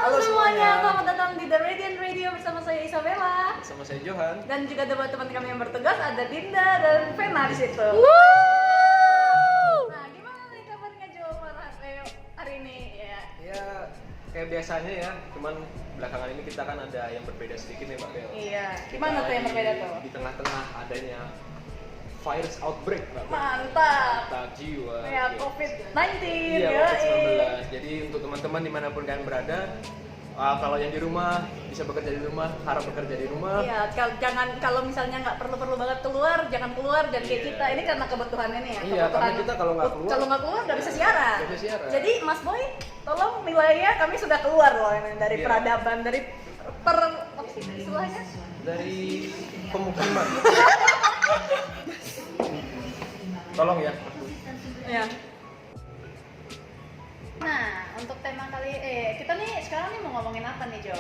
Halo semuanya, selamat datang di The Radiant Radio bersama saya Isabella. Sama saya Johan. Dan juga ada teman kami yang bertugas, ada Dinda dan Vena di situ. Nah, gimana nih kabarnya Jo hari ini ya? Ya, kayak biasanya ya, cuman belakangan ini kita kan ada yang berbeda sedikit nih Mbak Bel. Iya, gimana tuh yang berbeda tuh? Di tengah-tengah adanya virus outbreak Mbak Bel. Mantap Jiwa. ya, COVID-19 Iya, ya. COVID-19. Jadi untuk teman-teman dimanapun kalian berada, kalau yang di rumah bisa bekerja di rumah, harap bekerja di rumah. Iya, jangan kalau misalnya nggak perlu banget keluar, jangan keluar dan kayak Iya. kita ini karena kebutuhan ini ya. Iya, karena kita kalau nggak keluar nggak bisa siaran. nggak bisa siaran. Jadi Mas Boy, tolong nilainya kami sudah keluar loh ini dari Iya. peradaban, dari apa sih istilahnya? Dari pemukiman. Tolong ya. Ya. Nah, untuk tema kali kita nih sekarang nih mau ngomongin apa nih, Jo?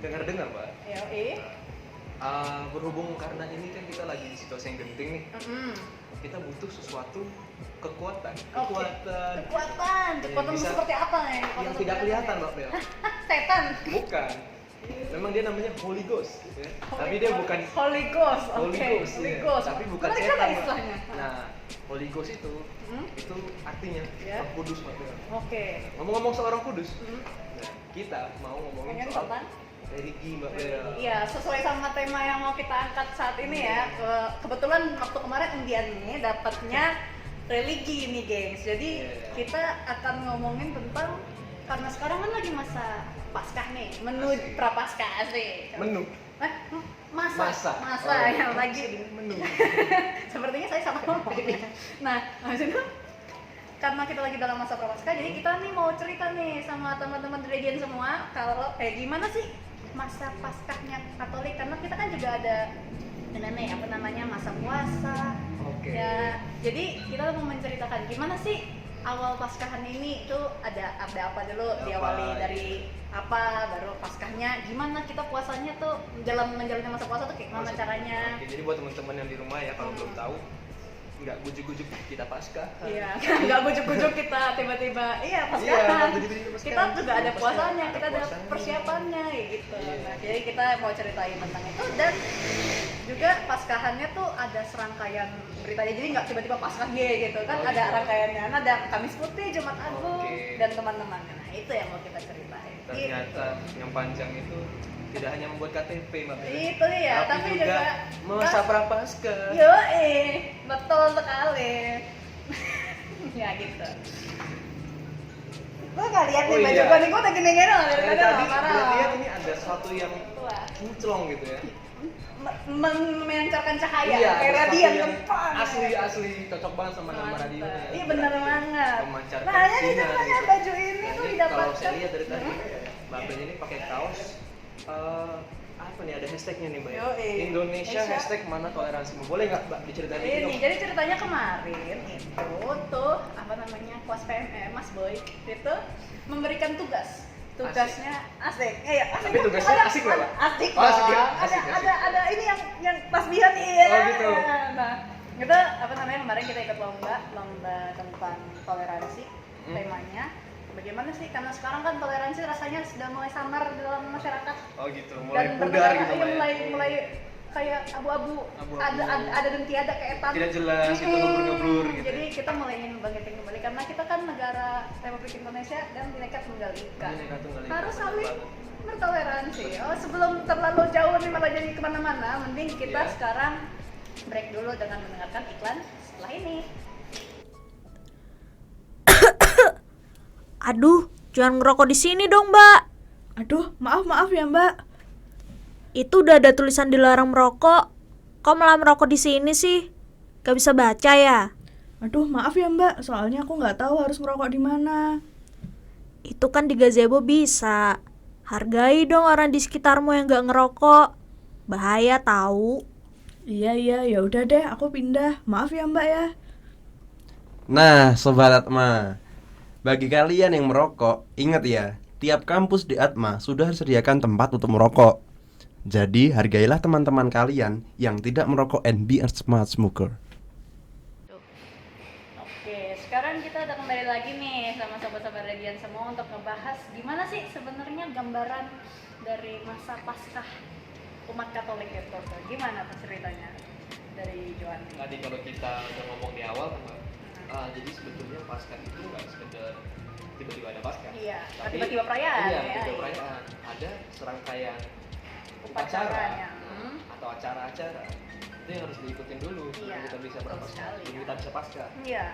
Dengar-dengar Mbak. Ya, Berhubung karena ini kan kita lagi di situasi yang genting nih, kita butuh sesuatu kekuatan bisa- seperti apa nih? yang tidak kelihatan Mbak Bel. Setan. Bukan. Memang dia namanya Holy Ghost, ya. Tapi dia bukan Holy Ghost. Holy Oke, Ghost, Holy ya. Ghost. Tapi bukan Menarik setan. kan Mbak. istilahnya? Nah, Holy Ghost itu artinya Ya. Roh Kudus Mbak Bel. Oke. Ngomong-ngomong soal Roh Kudus, nah, kita mau ngomongin Ngomongin soal tentang? religi Mbak Bel. Iya, sesuai sama tema yang mau kita angkat saat ini ya. Kebetulan waktu kemarin undian ini dapatnya religi nih, gengs. Jadi kita akan ngomongin tentang, karena sekarang kan lagi masa Paskah nih, menu Asik. prapaskah asik. Menu. Masa Oh, yang lagi menu. sepertinya saya salah ngomong. Nah, maksudnya karena kita lagi dalam masa prapaskah, jadi kita nih mau cerita nih sama teman-teman Radiant semua kalau gimana sih masa Paskahnya Katolik, karena kita kan juga ada masa puasa. Oke. Ya, jadi kita mau menceritakan gimana sih awal Paskahan ini tuh ada apa dulu, diawali dari apa, baru Paskahnya gimana, kita puasanya tuh dalam menjalani masa puasa tuh kayak gimana caranya. Oke, jadi buat teman-teman yang di rumah ya, kalau belum tahu, nggak gujuk-gujuk kita Paskah. Iya, nggak gujuk-gujuk kita tiba-tiba Paskahan. Iya, gujuk-gujuk Paskah. Kita juga ada puasanya, Ada kita ada puasanya. persiapannya kayak gitu. Iya. Nah, jadi kita mau ceritain tentang itu, dan juga Paskahannya tuh ada serangkaian beritanya. Jadi nggak tiba-tiba Paskah gitu kan, ada gitu. rangkaiannya. Ada Kamis Putih, Jumat Agung, Oke. dan teman-temannya. Nah, itu yang mau kita ceritain. Ternyata yang panjang itu tidak hanya membuat KTP Mbak Bel, Itu ya, tapi juga masa prapaskah. betul sekali. Ya gitu. Gua nggak lihat nih Oh, baju iya. gua nih, gua udah gini-gini loh dari Dari tadi tadi loh, parah. berarti ya ini ada sesuatu yang Wah. kinclong gitu ya. Memancarkan cahaya Iya, kayak ada radian sesuatu yang depan. asli cocok banget sama nama Mantap. radionya. Iya benar banget. Memancarkan Nah, ini sinar ceritanya gitu. baju ini Nah, tuh ini didapatkan. kalau saya lihat dari tadi, Mbak Bel ini pakai kaos apa nih, ada hashtagnya nih Mbak ya? Yoi. Indonesia Indonesia. hashtag mana toleransimu. Boleh nggak Mbak diceritain Ini dong? jadi ceritanya kemarin itu tuh Kuas PMM Mas Boy itu memberikan tugasnya asik. Asik. Tapi tugasnya asik nggak, Pak? Asik. Oh, asik ya? Bang. Asik, asik. Ada ini yang tasbihan iya. Oh, gitu. Nah, kita kemarin kita ikut lomba tentang toleransi. Temanya bagaimana sih, karena sekarang kan toleransi rasanya sudah mulai samar dalam masyarakat. Oh gitu, mulai Dan pudar gitu iya, Mbak ya? mulai kayak abu-abu. Abu-abu. Ada dan tiada kayak etan. Tidak jelas, itu ngeblur-ngeblur gitu. Jadi kita mulai ingin bangkitin kembali, karena kita kan negara Republik Indonesia dan Bhinneka Tunggal Ika. Bhinneka Tunggal Ika, Harus benar saling banget. bertoleransi. Sebelum terlalu jauh nih malah jadi kemana-mana, mending kita Iya. sekarang break dulu dengan mendengarkan iklan setelah ini. Aduh, jangan ngerokok di sini dong, Mbak. Aduh, maaf ya Mbak. Itu udah ada tulisan dilarang merokok. Kok malah merokok di sini sih? Gak bisa baca ya? Aduh, maaf ya Mbak. Soalnya aku nggak tahu harus merokok di mana. Itu kan di gazebo bisa. Hargai dong orang di sekitarmu yang gak ngerokok. Bahaya tahu. Iya, ya udah deh, aku pindah. Maaf ya Mbak ya. Nah, Sobat Atma, bagi kalian yang merokok, ingat ya, tiap kampus di Atma sudah disediakan tempat untuk merokok. Jadi, hargailah teman-teman kalian yang tidak merokok and be a smart smoker. Oke, sekarang kita udah kembali lagi nih sama sobat-sobat Gregorian semua untuk ngebahas gimana sih sebenarnya gambaran dari masa Paskah umat Katolik itu. Gimana tuh ceritanya dari Johan? Tadi kalau kita udah ngomong di awal kan Mbak, jadi sebetulnya Paskah itu nggak sekedar tiba-tiba ada Paskah. Iya, Tapi tiba-tiba perayaan. Iya, ya. tiba-tiba perayaan. Ada serangkaian Upacaranya. atau acara-acara itu yang harus diikutin dulu Iya, sebelum kita bisa betul berpaskah, sekali, sebelum ya. kita bisa Paskah. Iya.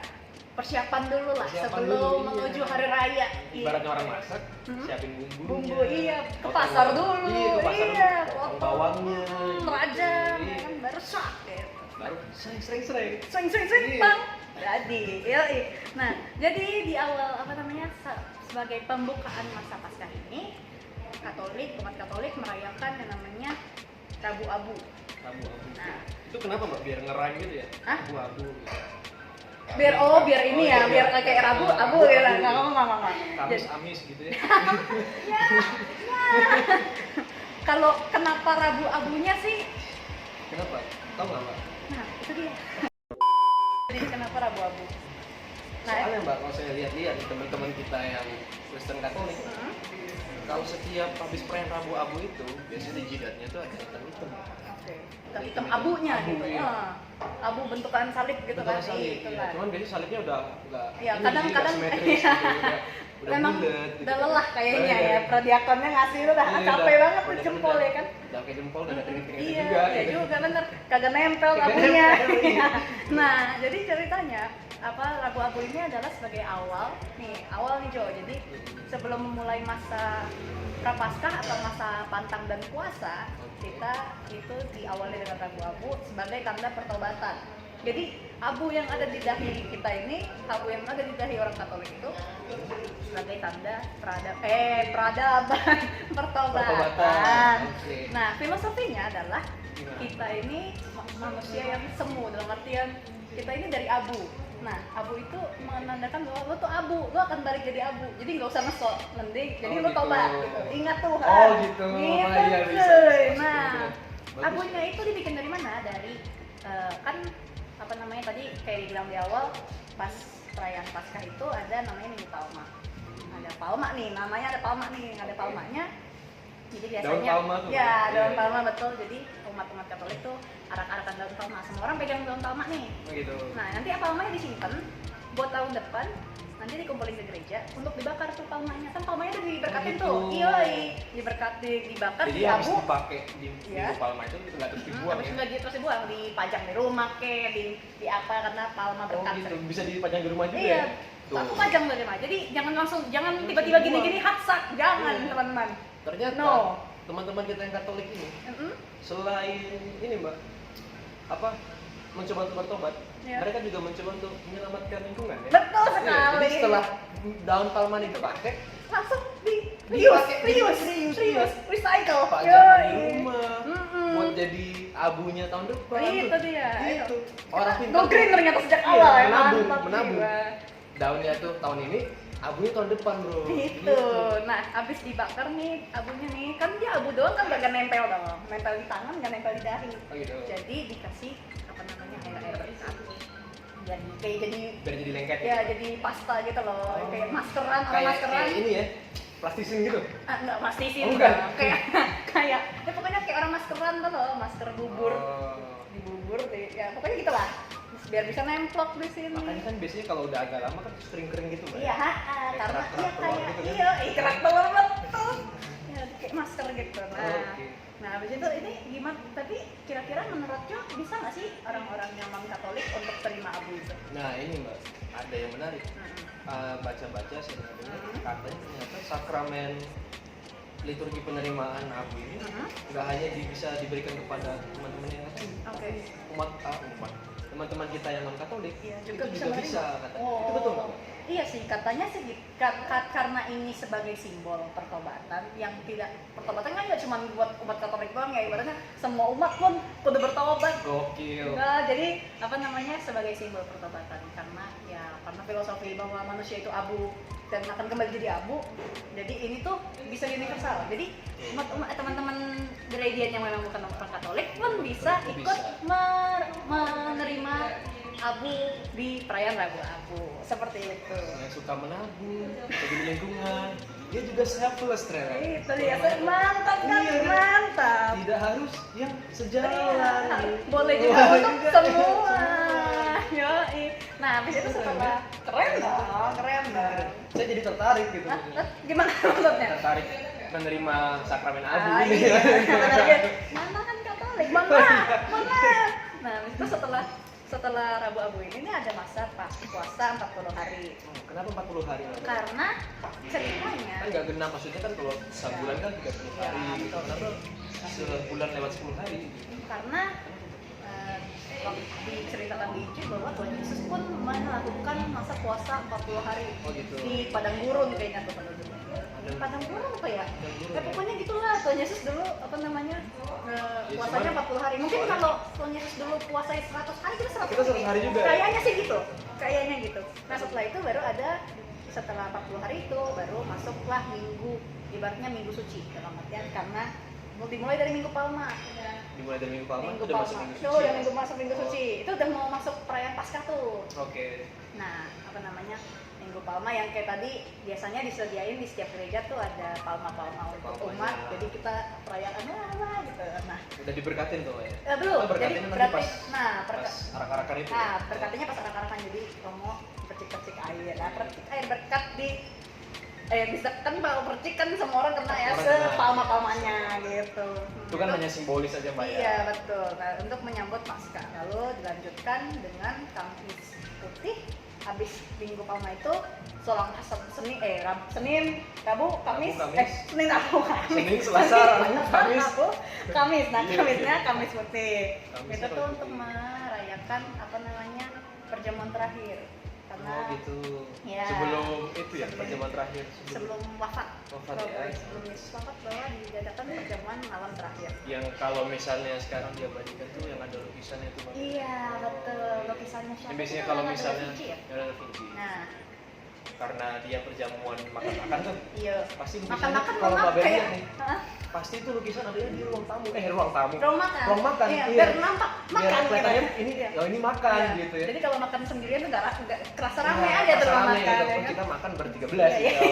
Persiapan dulu lah Persiapan sebelum dulu, iya. menuju hari raya. Ibaratnya orang masak, Hmm. siapin bumbunya. Bumbu iya, ke potong- pasar dulu. Iya, ke pasar iya, dulu, potong bawangnya. rajang, Iya. kan baru sak gitu. Baru sering-sering. Sering Iya. bang. Jadi, yoi. Nah, jadi di awal apa namanya sebagai pembukaan masa Paskah ini, umat Katolik merayakan yang namanya Rabu Abu. Abu-abu. Nah. Itu kenapa Mbak? Biar ngerang gitu ya? Hah? Abu-abu. Biar ini ya, biar kayak Rabu Abu ya lah. Enggak ngomong. Kamis amis gitu ya. Kalau kenapa Rabu Abunya sih? Kenapa? Tahu nggak Mbak? Nah, itu dia. Jadi kenapa Rabu Abu? Nah, Soalnya Mbak, kalau saya lihat-lihat di teman-teman kita yang Kristen Katolik, hmm? kalau setiap habis perayaan Rabu Abu itu, biasanya di jidatnya tuh ada hitam-hitam. Oke. Hitam abunya Abu, gitu. iya. Abu bentukan salib gitu Bentukan kan. salib, Itu iya. kan. Cuman biasanya salibnya udah Iya, ini, kadang-kadang- udah simetris iya. gitu, udah Memang bulat gitu. udah lelah kayaknya Iya. ya. Pradiakonnya ngasih itu udah Iya, capek udah- banget tuh udah- jempol udah- ya kan. Udah kayak jempol, udah ada keringet-keringet Iya, juga. iya gitu. juga bener. Kagak nempel Kagak abunya. nempel, iya. Nah, jadi ceritanya apa Rabu Abu ini adalah sebagai awal nih Jo. Jadi sebelum memulai masa Prapaskah atau masa pantang dan puasa, kita itu diawali dengan Rabu Abu sebagai tanda pertobatan. Jadi abu yang ada di dahi kita ini, abu yang ada di dahi orang Katolik itu sebagai tanda peradaban pertobatan. Oke. Nah, filosofinya adalah Gimana? kita ini manusia yang semu, dalam artian kita ini dari abu. Nah, abu itu menandakan bahwa lo tuh abu, lo akan balik jadi abu. Jadi nggak usah ngesok, mending jadi Oh, lo gitu. tobat gitu. Ingat Tuhan. Oh, gitu. Gitu, Oh, iya, bisa. cuy. Bisa, Nah, bagus. abunya itu dibikin dari mana? Dari kan apa namanya tadi kayak dibilang di awal, pas perayaan Paskah itu ada namanya minggu palma. Ada palma nih, namanya ada palma nih, ada palmanya. Jadi biasanya Daun palma tuh, ya Mbak? daun Iya. palma betul. Jadi umat-umat Katolik tuh arak-arakan daun palma. Semua orang pegang daun palma nih. Oh, gitu. Nah, nanti palmanya disimpan buat tahun depan. Nanti dikumpulin ke gereja untuk dibakar tuh palmanya. Kan palmanya udah diberkatin Oh, tuh. gitu. Iya, dibakar Jadi di habis abu. dipakai di Iya. minggu palma itu nggak terus dibuang Habis ya? nggak gitu terus dibuang, dipajang di rumah di apa karena palma Oh berkat. gitu, bisa dipajang di rumah juga Iya. ya? Aku pajang dari rumah. Jadi jangan tiba-tiba gini-gini haksak. Jangan, Iya. teman-teman. Ternyata No. teman-teman kita yang Katolik ini Mm-mm. selain ini Mbak, apa mencoba untuk bertobat, Iya. mereka juga mencoba untuk menyelamatkan lingkungan ya. Betul Iya, sekali. jadi setelah daun palma ini dipakai, Langsung Dipakai, reuse, recycle. pajang di Yoi. rumah, Mm-mm. buat jadi abunya tahun depan. Itu dia. Ayo. Itu orang Go pintar. green ternyata sejak Iya, awal ya. menabung, Mantap menabung. jiwa. Daunnya tuh tahun ini, abunya tahun depan bro. Gitu. Nah, abis dibakar nih abunya nih, kan dia abu doang kan gak nempel dong, nempel di tangan gak nempel di dahi. Oh gitu. Jadi dikasih apa namanya air berkat. Jadi kayak jadi Biar jadi lengket. ya jadi pasta gitu loh, Oh. kayak maskeran, orang Kayak maskeran. ini ya, plastisin gitu. Enggak plastisin Oh, enggak. dong. kayak ya pokoknya kayak orang maskeran tuh loh, masker bubur. Oh. Di bubur deh. Ya pokoknya gitu lah. Biar bisa nemplok di sini. Makanya kan biasanya kalau udah agak lama kan sering kering gitu Mbak. Iya, Kayak karena kerak-kerak iya telur kayak gitu kan. iya, kerak telur betul. Ya, kayak masker gitu. Nah, Oke. nah habis itu ini gimana? Tapi kira-kira menurut Jo bisa nggak sih orang-orang yang non Katolik untuk terima abu itu? Nah ini Mbak, ada yang menarik. Baca-baca saya dengar katanya ternyata sakramen liturgi penerimaan abu ini nggak hanya bisa diberikan kepada teman-teman yang Katolik, Oke. umat teman-teman kita yang non Katolik Iya, itu juga juga bisa bisa menerima. katanya. Oh. Itu betul nggak Mbak? Iya sih, katanya sih karena ini sebagai simbol pertobatan yang tidak pertobatan kan nggak cuma buat umat Katolik doang ya, ibaratnya semua umat pun kudu bertobat. Gokil. Nah, jadi apa namanya sebagai simbol pertobatan karena filosofi bahwa manusia itu abu dan akan kembali jadi abu. Jadi ini tuh bisa universal. Jadi teman-teman Gregorian yang memang bukan orang Katolik pun bisa Itu ikut bisa. menerima abu di perayaan Rabu-Abu seperti itu. Yang suka menabung, peduli lingkungan, dia juga selfless ternyata. Itu dia, mantap kan, Iya, mantap. Tidak harus yang sejalan. Iya, boleh juga Wah, untuk juga. semua. Yoi. Nah, habis itu setelah keren dong. Saya jadi tertarik gitu. Gimana maksudnya? Tertarik menerima sakramen abu Ah, ini. iya, sebenarnya mana kan Katolik, mana? Nah, habis itu setelah Rabu-Abu ini nih ada masa puasa 40 hari. Kenapa 40 hari? Karena ceritanya Kan nggak genap, maksudnya kan kalau sebulan kan 30 hari. Ya, betul. Kenapa sebulan lewat 10 hari? karena diceritakan di Injil bahwa Tuhan Yesus pun melakukan masa puasa 40 hari Oh gitu. di padang gurun kayaknya tuh pada dulu. Di padang gurun apa ya? Pokoknya gitulah Tuhan Yesus dulu apa namanya puasanya 40 hari. Mungkin kalau Tuhan Yesus dulu puasanya 100 hari kita 100 Kita 100 hari juga. Kayaknya sih gitu. Kayaknya gitu. Nah, setelah itu baru ada setelah 40 hari itu baru masuklah minggu, ibaratnya minggu suci dalam artian karena dimulai dari Minggu Palma. Dimulai dari Minggu Palma, Minggu udah masuk Palma. Minggu Itu Suci. udah masuk Minggu Suci. Itu udah mau masuk perayaan Paskah tuh. Oke. Nah, apa namanya? Minggu Palma yang kayak tadi biasanya disediain di setiap gereja tuh ada palma-palma untuk Palmanya. umat. Jadi kita perayaannya apa gitu. Nah, Udah diberkatin tuh ya. belum. Oh, Jadi berkatinnya nanti berarti pas berkat arak-arakan itu. nah, ya? berkatnya pas arak-arakan jadi Romo percik-percik air. Nah, percik air berkat di bisa kan kalau percik kan semua orang kena ya Orang kena. sepalma-palmanya gitu. Itu kan hanya simbolis aja Mbak ya. Iya betul. Nah, untuk menyambut Paskah lalu dilanjutkan dengan Kamis Putih. Habis Minggu Palma itu Senin, Rabu, Kamis, Kamis. Senin, Rabu, Kamis. Senin, Selasa, Rabu, Kamis. Rabu, Kamis. Nah, Iya, Kamisnya iya. Kamis Putih. Kamisnya Itu tuh Kamis untuk Putih. merayakan apa namanya perjamuan terakhir. Karena Oh gitu. Ya. Sebelum itu ya, perjamuan terakhir. sebelum wafat, Wafat, Kalau ya. sebelum Yesus wafat bahwa diadakan perjamuan malam terakhir. Yang kalau misalnya sekarang diabadikan tuh yang ada lukisannya itu Mbak. Iya betul, lukisannya siapa? Yang biasanya Itu kalau Leonardo da misalnya Vinci ya? Leonardo da Vinci. Nah, Karena dia perjamuan makan-makan kan iya. pasti lukisannya Makan-makan kalau memang Mbak Beri kayak lihat nih, Hah? pasti itu lukisan adanya di ruang tamu. Ruang tamu. Ruang makan. Ruang makan. Iya, Iya. biar nampak Biar makan kelihatannya gitu. ini Iya. oh ini makan Iya. gitu ya. Jadi kalau makan sendirian tuh nggak kerasa rame Iya, aja tuh rasa ruang rame makan. gitu. Ya kan? Kita makan ber-13 Iya, gitu.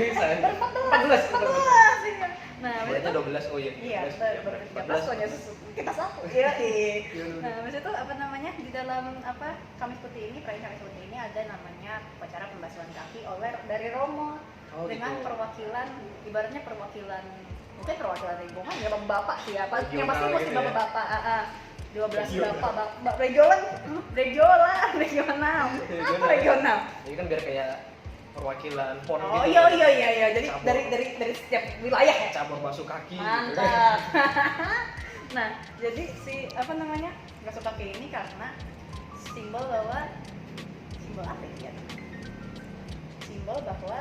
Misalnya. 14. 14, iya. Nah, habis Berarti itu 12. Oh iya. iya, 14. 14 soalnya kita satu. Iya, iya. Iya. Nah, habis itu apa namanya di dalam apa Kamis Putih ini, perayaan Kamis Putih ini ada namanya upacara pembasuhan kaki oleh dari Romo Oh, dengan gitu. perwakilan, ibaratnya perwakilan mungkin perwakilan lingkungan ya bapak siapa yang Regional pasti mesti gitu ya. bapak-bapak 12 Regional. bapak regional regional apa regional Ini kan biar kayak perwakilan PON oh gitu. iya jadi Cabur. dari setiap wilayah ya cabur basuh kaki gitu. mantap nah jadi si apa namanya basuh kaki ini karena simbol apa ya simbol bahwa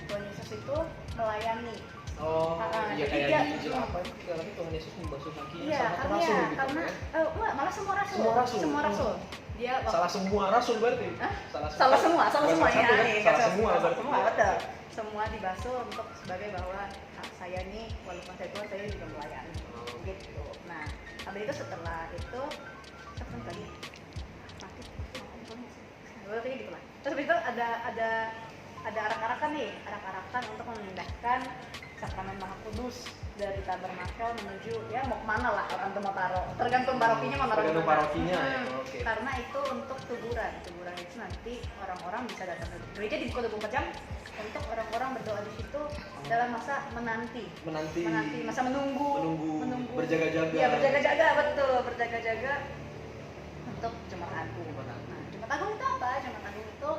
Tuhan Yesus itu melayani. Oh, Ah, iya jadi kayak dia- di Injil apa itu tapi Tuhan Yesus membasuh kaki Iya, sama karena rasul gitu. karena kan? enggak, malah semua rasul. Semua rasul. Semua rasul. Dia Salah semua rasul berarti. Hah? Salah salah semua Bukan ya. satu kan? Iya, Salah salah semua berarti. semua betul. Semua dibasuh untuk sebagai bahwa saya nih walaupun saya Tuhan saya juga melayani. Oh. Gitu. Nah, habis itu setelah itu apa tadi? Mati. Berarti gitu lah. Terus habis itu ada arak-arakan nih, arak-arakan untuk memindahkan sakramen Maha Kudus dari tabernakel menuju ya mau kemana lah orang tuh mau taruh tergantung parokinya mau naruh di Tergantung mana. parokinya ya, oke. Karena itu untuk teguran itu nanti orang-orang bisa datang ke gereja dibuka 24 jam untuk orang-orang berdoa di situ dalam masa menanti masa menunggu berjaga-jaga. iya berjaga-jaga betul berjaga-jaga untuk Jumat Agung. Jumat Agung. Nah, Jumat Agung itu apa? Jumat Agung itu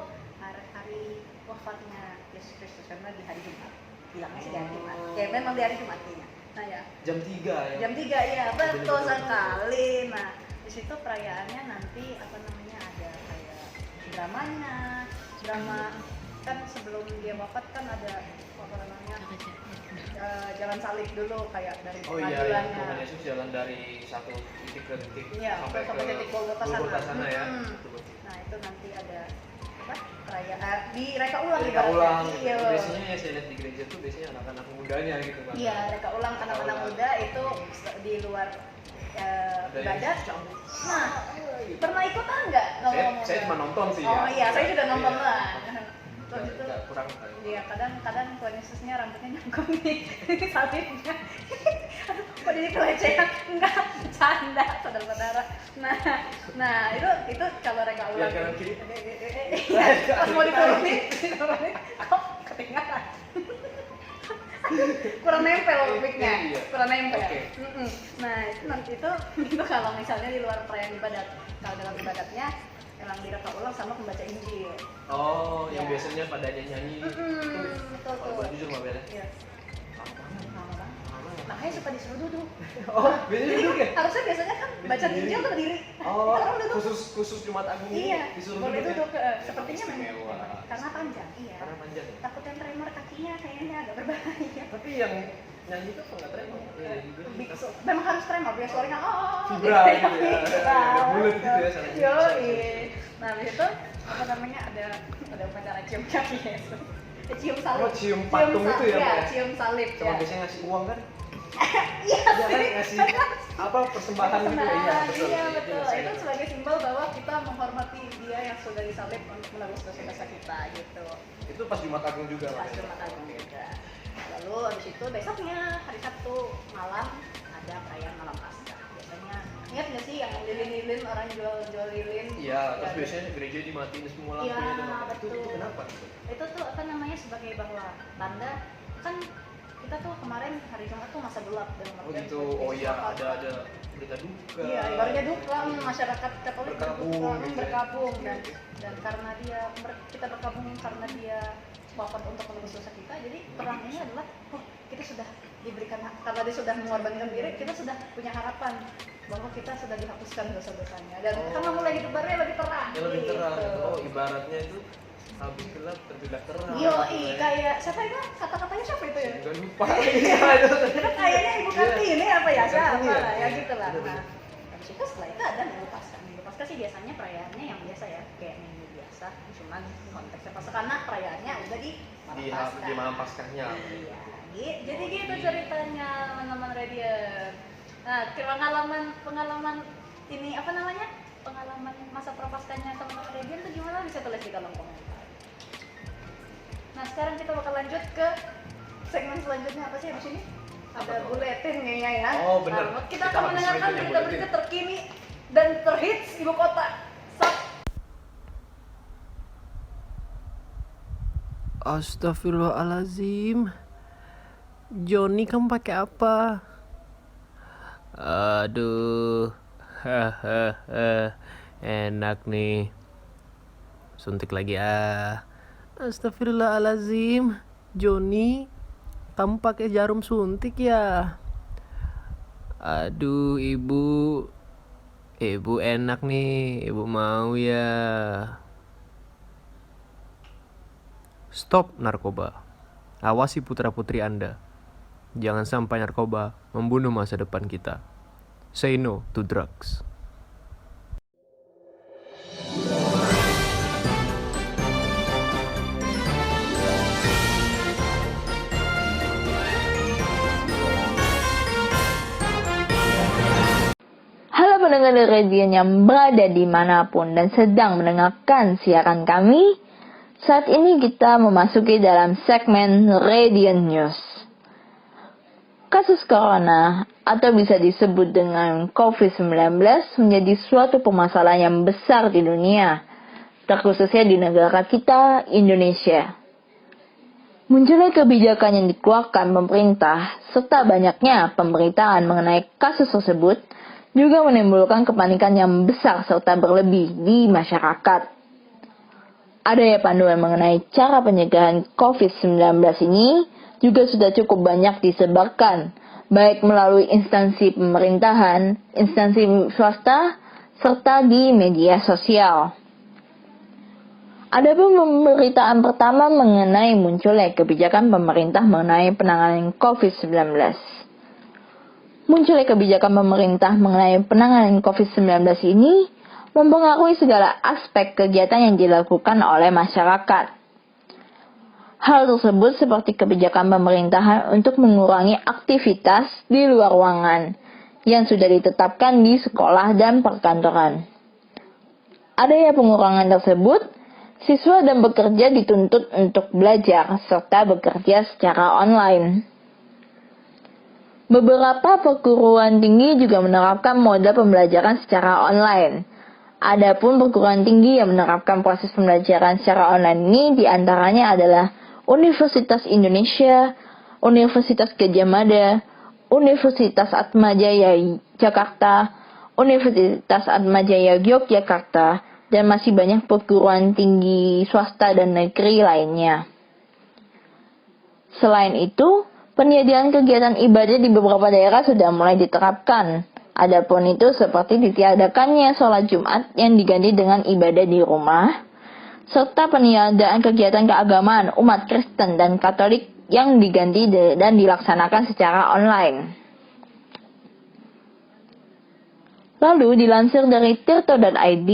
hari wafatnya Yesus Kristus karena di hari Jumat. Bilangnya sih di hari Jumat. Ya memang di hari Jumatnya. Nah ya. Jam 3 ya. Jam 3 ya, betul sekali. Nah, di situ perayaannya nanti apa namanya ada kayak drama kan sebelum dia wafat kan ada apa namanya jalan salib dulu kayak dari Oh iya, pengadilannya. Tuhan Yesus jalan dari satu titik ke titik Iya, sampai titik Golgota sana. ya. Hmm. Betul-betul. Nah, itu nanti ada apa? Perayaan reka ulang Reka ibaratnya. ulang. Iya. Biasanya ya saya lihat di gereja tuh biasanya anak-anak mudanya gitu kan. Iya, reka ulang anak-anak ulang. muda itu di luar ibadat. Nah, pernah ikutan nggak? Saya cuma nonton sih. Oh ya. iya, saya juga nonton Iya. lah. Terus itu, Nggak kurang. iya kadang Tuhan Yesusnya rambutnya nyangkut nih salibnya. Aduh, kok jadi pelecehan? Enggak, bercanda, saudara-saudara. Nah itu kalau reka ulang. Yang kanan kiri. Pas mau diturunin, kok ketinggalan. Kurang nempel mic-nya, Iya. kurang nempel. Oke. Nah itu nanti itu kalau misalnya di luar perayaan ibadat, kalau dalam ibadatnya emang direka ulang sama pembaca Injil. Oh, yang Ya. biasanya pada nyanyi. Betul Kalau boleh jujur Mbak Bella. Iya. Lama banget. Makanya suka disuruh duduk. Oh, biasanya duduk ya? Harusnya biasanya kan baca Injil tuh berdiri. Oh, Kita orang duduk. khusus Jumat Agung ini Iya, disuruh boleh duduk. duduk. Ya? Sepertinya memang Istimewa. karena panjang. Iya. Karena panjang. Ya? Takut yang tremor kakinya kayaknya agak berbahaya. Tapi yang nyanyi itu apa nggak tremor? Biksu. Memang harus tremor biar suaranya Vibra gitu ya. Vibra. Bulat gitu ya suaranya. Yoi. Nah, habis itu apa namanya ada upacara cium kaki Yesus. Cium salib. Oh, cium patung itu ya, Pak, Iya, ya? cium salib. Sama ya. biasanya ngasih uang kan? Iya Dia kan sih. ngasih apa persembahan gitu ya? Iya betul. biasanya. Itu sebagai simbol bahwa kita menghormati dia yang sudah disalib untuk menebus dosa-dosa kita gitu. Itu pas Jumat Agung juga Pas Mbak. Jumat Agung juga. Lalu habis itu besoknya hari Sabtu malam ada perayaan malam Paskah. Biasanya ingat nggak sih yang lilin-lilin orang jual lilin? Iya, terus Ya, biasanya gereja dimatiin semua Iya, lampunya. betul. Itu kenapa? itu tuh apa namanya sebagai bahwa tanda kan kita tuh kemarin hari Jumat tuh masa gelap dalam Oh artian gitu. sebagai Oh iya, suatu ada berita duka. Iya, ibaratnya duka masyarakat Katolik Berkabung berduka, gitu ya. berkabung dan karena dia kita berkabung karena dia wafat untuk menebus dosa kita. Jadi perang ini adalah kita sudah diberikan karena dia sudah mengorbankan diri, kita sudah punya harapan bahwa kita sudah dihapuskan dosa-dosanya dan karena mulai hidupnya lebih terang. Ya lebih terang. gitu. Oh, ibaratnya itu habis gelap tertulah terang. Yoi, kayak siapa itu kata-katanya siapa itu ya? Enggak lupa. Iya, itu. Itu kayaknya Ibu Kartini apa ya? Ibu Siapa Kartini lah ya ya? gitu lah. Bener-bener. Nah, habis itu setelah itu ada Minggu Paskah. Minggu Paskah sih biasanya perayaannya yang biasa ya, kayak minggu biasa. Cuman konteksnya Paskah karena perayaannya udah di Di malam Paskahnya. Iya, jadi gitu ceritanya teman-teman Radiant. Nah, pengalaman ini apa namanya? Pengalaman masa prapaskahnya teman-teman Radiant tuh gimana? Bisa tulis di kolom komentar. Nah, sekarang kita bakal lanjut ke segmen selanjutnya apa sih di sini? Ada buletin kayaknya ya. Oh, bener. Nah, kita Kita akan habis mendengarkan buletinnya, berita-berita terkini dan terhits ibu kota. Astagfirullahalazim. Joni kamu pakai apa? Aduh. Enak nih. Suntik lagi ah. Astagfirullahalazim. Joni, kamu pakai jarum suntik ya? Aduh, ibu. Ibu enak nih. Ibu mau ya. Stop narkoba. Awasi putra-putri Anda. Jangan sampai narkoba membunuh masa depan kita. Say no to drugs. Halo pendengar Radiant yang berada dimanapun dan sedang mendengarkan siaran kami. Saat ini kita memasuki dalam segmen Radiant News. Kasus corona atau bisa disebut dengan COVID-19 menjadi suatu permasalahan yang besar di dunia, terkhususnya di negara kita, Indonesia. Munculnya kebijakan yang dikeluarkan pemerintah serta banyaknya pemberitaan mengenai kasus tersebut juga menimbulkan kepanikan yang besar serta berlebih di masyarakat. Adanya panduan mengenai cara pencegahan COVID-19 ini juga sudah cukup banyak disebarkan, baik melalui instansi pemerintahan, instansi swasta, serta di media sosial. Adapun pemberitaan pertama mengenai munculnya kebijakan pemerintah mengenai penanganan COVID-19. Munculnya kebijakan pemerintah mengenai penanganan COVID-19 ini mempengaruhi segala aspek kegiatan yang dilakukan oleh masyarakat. Hal tersebut seperti kebijakan pemerintahan untuk mengurangi aktivitas di luar ruangan, yang sudah ditetapkan di sekolah dan perkantoran. Adanya pengurangan tersebut, siswa dan pekerja dituntut untuk belajar serta bekerja secara online. Beberapa perguruan tinggi juga menerapkan model pembelajaran secara online. Adapun perguruan tinggi yang menerapkan proses pembelajaran secara online ini diantaranya adalah Universitas Indonesia, Universitas Gadjah Mada, Universitas Atmajaya Jakarta, Universitas Atmajaya Yogyakarta, dan masih banyak perguruan tinggi swasta dan negeri lainnya. Selain itu, penyediaan kegiatan ibadah di beberapa daerah sudah mulai diterapkan. Adapun itu seperti ditiadakannya sholat Jumat yang diganti dengan ibadah di rumah, serta peniadaan kegiatan keagamaan umat Kristen dan Katolik yang diganti dan dilaksanakan secara online. Lalu dilansir dari tirto.id,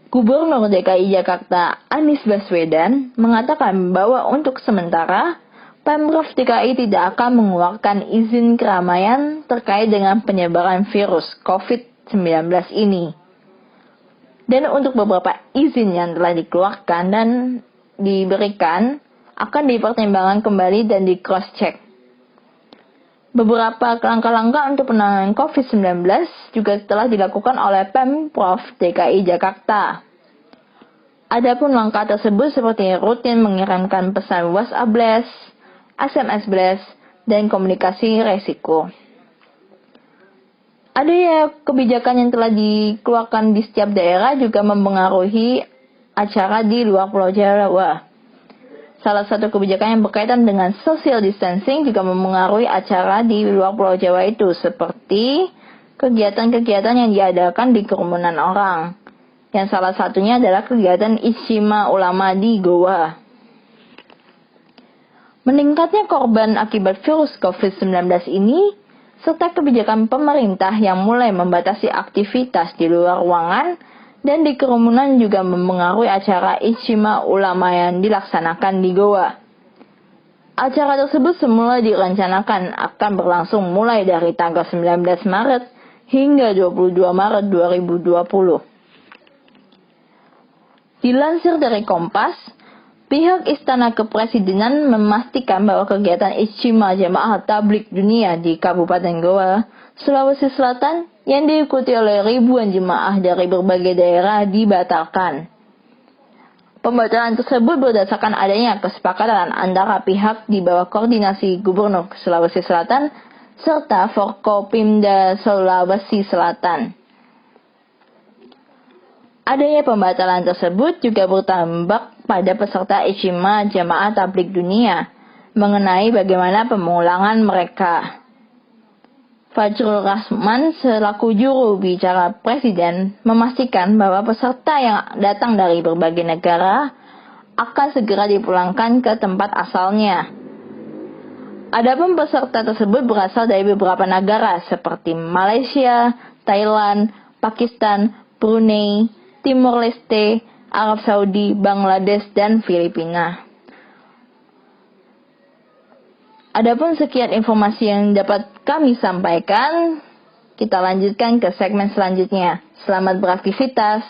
Gubernur DKI Jakarta Anies Baswedan mengatakan bahwa untuk sementara Pemprov DKI tidak akan mengeluarkan izin keramaian terkait dengan penyebaran virus COVID-19 ini. Dan untuk beberapa izin yang telah dikeluarkan dan diberikan akan dipertimbangkan kembali dan di cross-check. Beberapa langkah-langkah untuk penanganan COVID-19 juga telah dilakukan oleh Pemprov DKI Jakarta. Adapun langkah tersebut seperti rutin mengirimkan pesan WhatsApp Blast, SMS Blast, dan komunikasi resiko. Adanya kebijakan yang telah dikeluarkan di setiap daerah juga mempengaruhi acara di luar Pulau Jawa. Salah satu kebijakan yang berkaitan dengan social distancing juga mempengaruhi acara di luar Pulau Jawa itu, seperti kegiatan-kegiatan yang diadakan di kerumunan orang. Yang salah satunya adalah kegiatan Ijtima Ulama di Goa. Meningkatnya korban akibat virus COVID-19 ini, serta kebijakan pemerintah yang mulai membatasi aktivitas di luar ruangan dan di kerumunan juga mempengaruhi acara Ijtima Ulama yang dilaksanakan di Goa. Acara tersebut semula direncanakan akan berlangsung mulai dari tanggal 19 Maret hingga 22 Maret 2020. Dilansir dari Kompas, pihak Istana Kepresidenan memastikan bahwa kegiatan Ijtima Jamaah Tabligh Dunia di Kabupaten Goa, Sulawesi Selatan yang diikuti oleh ribuan jemaah dari berbagai daerah dibatalkan. Pembatalan tersebut berdasarkan adanya kesepakatan antara pihak di bawah koordinasi Gubernur Sulawesi Selatan serta Forkopimda Sulawesi Selatan. Adanya pembatalan tersebut juga berdampak pada peserta Ijtima Jamaah Tabligh Dunia mengenai bagaimana pemulangan mereka. Fajrul Rahman selaku juru bicara Presiden memastikan bahwa peserta yang datang dari berbagai negara akan segera dipulangkan ke tempat asalnya. Adapun peserta tersebut berasal dari beberapa negara seperti Malaysia, Thailand, Pakistan, Brunei, Timor Leste, Arab Saudi, Bangladesh, dan Filipina. Adapun sekian informasi yang dapat kami sampaikan, kita lanjutkan ke segmen selanjutnya. Selamat beraktivitas.